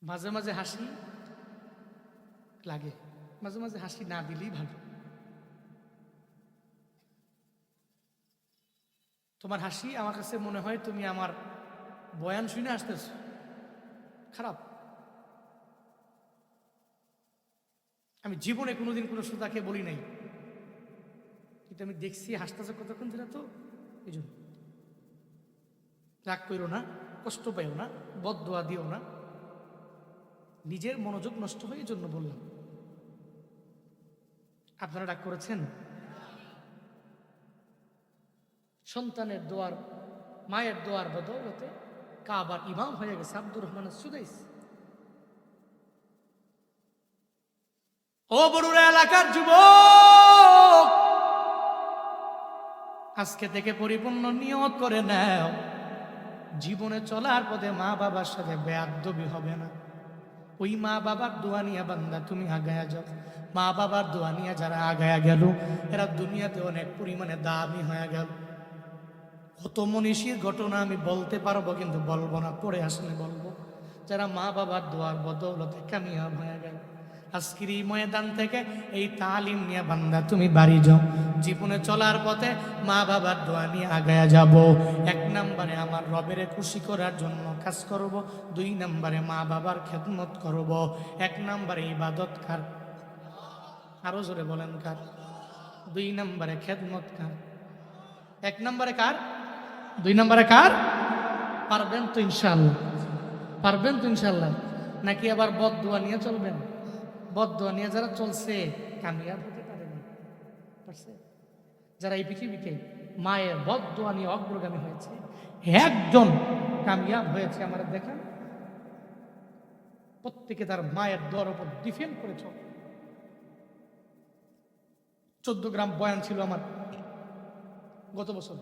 মাঝে মাঝে হাসি লাগে, মাঝে মাঝে হাসি না দিলেই ভালো। তোমার হাসি আমার কাছে মনে হয় তুমি আমার বয়ান শুনে আসতেছ, খারাপ। আমি জীবনে কোনোদিন কোনো শ্রোতাকে বলি নাই, কিন্তু আমি দেখছি হাসতেছে কতক্ষণ ধরে, তো এই জন্য রাগ করো না, কষ্ট পাইও না, বদদোয়া দিও না, নিজের মনোযোগ নষ্ট হয় এই জন্য বললাম। আপনারা রাগ করেছেন? সন্তানের দোয়ার, মায়ের দোয়ার বদৌলতে কাবার ইমাম হয়ে গেছে আব্দুর রহমান সুদাইস। ও বড়ুরা এলাকার যুবক, আজকে থেকে পরিপূর্ণ নিয়ত করে নাও, জীবনে চলার পথে মা বাবার সাথে বেয়াদবি হবে না। ওই মা বাবার দোয়া নিয়ে বান্দা তুমি আগায়া যাও। মা বাবার দোয়া নিয়ে যারা আগায়া গেল, এরা দুনিয়াতে অনেক পরিমাণে দামি হয়ে গেল। কত মনীষীর ঘটনা আমি বলতে পারবো, কিন্তু বলবো না, পরে আসলে বলবো, যারা মা বাবার দোয়ার বদৌলতে কামিয়াব হয়ে গেল। আজকের এই ময়দান থেকে এই তালিম নিয়ে বান্দা তুমি বাড়ি যাও। জীবনে চলার পথে মা বাবার দোয়া নিয়ে আগায়া যাব। 1 নম্বরে আমার রবের খুশি করার জন্য কাজ করব, 2 নম্বরে মা বাবার খেদমত করব, 1 নম্বরে ইবাদত কার, আরো জোরে বলেন কার, 2 নম্বরে খেদমত কার, 1 নম্বরে কার, 2 নম্বরে কার? পারবেন তো ইনশাআল্লাহ? পারবেন তো ইনশাআল্লাহ? নাকি আবার বদদোয়া নিয়ে চলবেন? বদদোয়া নিয়ে যারা চলছে কামিয়াব হতে পারে না, পারছে? যারা এই পৃথিবীতে মায়ের বদদোয়া নিয়ে অগ্রগামী হয়েছে, একজন কামিয়াব হয়েছে আমার দেখেন, প্রত্যেকে তার মায়ের দোয়ার উপর ডিফেন্ড করে চলে। 14 গ্রাম বয়ান ছিল আমার গত বছর।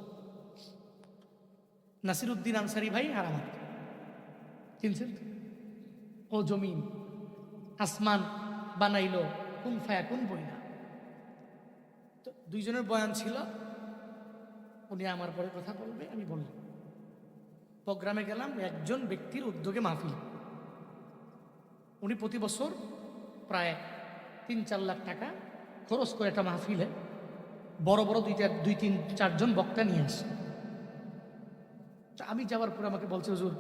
নাসিরউদ্দিন আনসারি ভাই আর আমার, চিনছেন? ও জমিন আসমান বানাইলো, কোন ফায়া কোন বই না, তো 2 জনের বয়ান ছিল। উনি আমার পরে কথা বলবে, আমি বললাম। প্রোগ্রামে গেলাম, একজন ব্যক্তির উদ্যোগে মাহফিল। উনি প্রতি বছর প্রায় 3-4 লাখ টাকা খরচ করে একটা মাহফিলে বড় বড় 2-3-4 জন বক্তা নিয়ে আসে। আমি যাওয়ার পরে আমাকে বলছে, হুজুর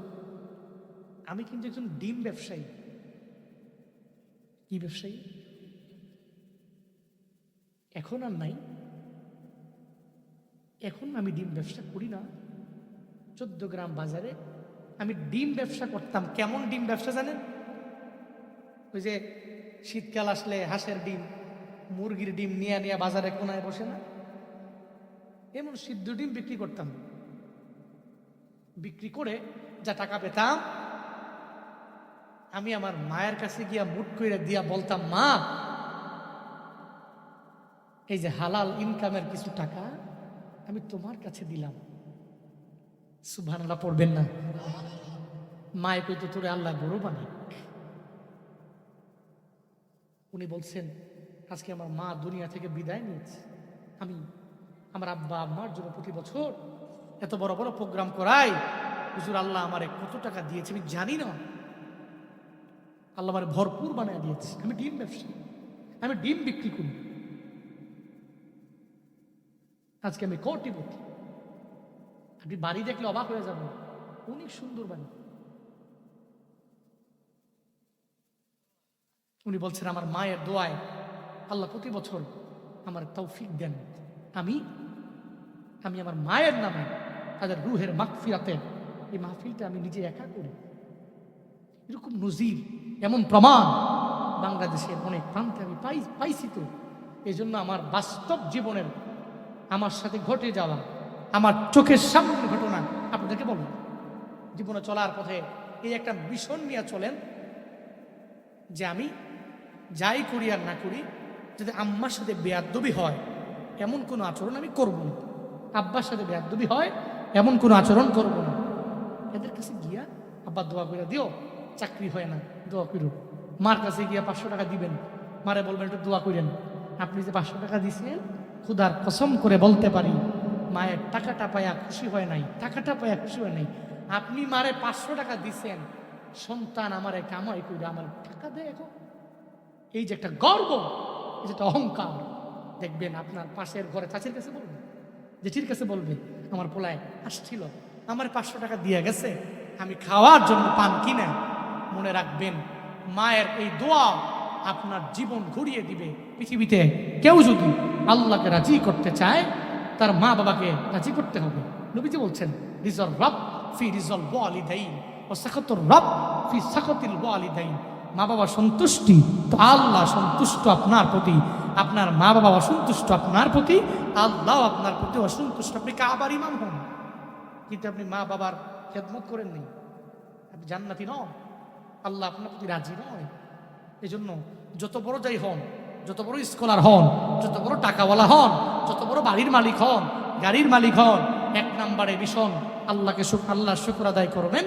আমি কিন্তু একজন ডিম ব্যবসায়ী। কি ব্যবসায়ী? এখন আর নাই, এখন আমি ডিম ব্যবসা করি না। 14 গ্রাম বাজারে আমি ডিম ব্যবসা করতাম। কেমন ডিম ব্যবসা জানেন? ওই যে শীতকাল আসলে হাঁসের ডিম, মুরগির ডিম নিয়ে নিয়ে বাজারে কোনায় বসে না, এমন সিদ্ধ ডিম বিক্রি করতাম। বিক্রি করে যা টাকা পেতাম, আমি আমার মায়ের কাছে গিয়া মুট করে দিয়া বলতাম, মা এই যে হালাল ইনকামের কিছু টাকা আমি তোমার কাছে দিলাম। সুবহানাল্লাহ পড়বেন না? মায়ে কইতো, তোরে আল্লাহ বড় বানাক। উনি বলছেন, আজকে আমার মা দুনিয়া থেকে বিদায় নিয়েছে, আমি আমার আব্বা আম্মার জন্য প্রতি বছর এত বড় বড় প্রোগ্রাম করাই। হুজুর আল্লাহ আমারে কত টাকা দিয়েছে আমি জানি না, আল্লাহ আমারে ভরপুর বানিয়ে দিয়েছে। আমি ডিম ব্যবসায়ী, আমি ডিম বিক্রি করি, আজকে আমি কোটিপতি। আপনি বাড়ি দেখলে অবাক হয়ে যাবেন, অনেক সুন্দর বাড়ি। উনি বলছেন, আমার মায়ের দোয়ায় আল্লাহ প্রতি বছর আমার তৌফিক দেন, আমি আমার মায়ের নামে তাদের রুহের মাগফিরাতে এই মাহফিলটা আমি নিজে একা করি। এরকম নজির, এমন প্রমাণ বাংলাদেশের অনেক প্রান্তে আমি পাইছি। তো এই জন্য আমার বাস্তব জীবনের আমার সাথে ঘটে যাওয়া, আমার চোখের সামনের ঘটনা আপনাদেরকে বলবো। জীবনে চলার পথে এই একটা মিশন নিয়ে চলেন যে আমি যাই করি আর না করি, যদি আম্মার সাথে বেয়াদবি হয় এমন কোনো আচরণ আমি করব না। আব্বার সাথে বেয়াদবি হয় এমন কোনো আচরণ করব না। এদের কাছে গিয়া আব্বা দোয়া করে দিও, চাকরি হয় না, দোয়া করো। মার কাছে গিয়া 500 টাকা দিবেন, মারে বলবেন একটু দোয়া করেন। আপনি যে 500 টাকা দিয়েছেন, খুদার কসম করে বলতে পারি মায়ের টাকাটা পায়া খুশি হয় নাই, টাকাটা পায়া খুশি হয় নাই। আপনি মারে 500 টাকা দিচ্ছেন, সন্তান আমারে কামাই করে আমার টাকা দেয়। এখন এই যে একটা গর্ব, এই যে একটা অহংকার, দেখবেন আপনার পাশের ঘরে চাচির কাছে বলবে, জেঠির কাছে বলবে, আমার পোলায় আসছিল, আমার 500 টাকা দিয়ে গেছে, আমি খাওয়ার জন্য পান কিনা। মনে রাখবেন, মায়ের এই দোয়া আপনার জীবন ঘুরিয়ে দিবে। পৃথিবীতে কেউ যদি আল্লাহকে রাজি করতে চায়, তার মা বাবাকে রাজি করতে হবে। নবীজি বলছেন, রিজল রব ফি রিজল ওয়ালিদাইন ও সাখাতুর রব ফি সাখাতিল ওয়ালিদাইন। মা বাবা সন্তুষ্টি তো আল্লাহ সন্তুষ্ট আপনার প্রতি, আপনার মা বাবা অসন্তুষ্ট আপনার প্রতি, আল্লাহ আপনার প্রতি অসন্তুষ্ট। আপনি কাবার ইমাম হন, কিন্তু আপনি মা বাবার খেদমত করেননি, আপনি জান্নাতি নন, আল্লাহ আপনার প্রতি রাজি নয়। এই জন্য যত বড় যাই হন, যত বড় স্কলার হন, যত বড় টাকাওয়ালা হন, যত বড় বাড়ির মালিক হন, গাড়ির মালিক হন, 1 নম্বরে ভীষণ আল্লাহর শুকর আদায় করবেন।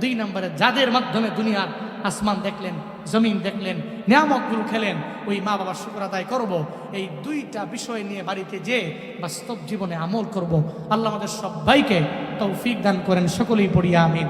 2 নম্বরে যাদের মাধ্যমে দুনিয়ার আসমান দেখলেন, জমিন দেখলেন, নিয়ামতগুলো খেলেন, ওই মা বাবার শুকর আদায় করব। এই 2টা বিষয় নিয়ে বাড়িতে যে বাস্তব জীবনে আমল করব। আল্লাহ আমাদের সবাইকে তৌফিক দান করেন, সকলেই পড়ি আমিন।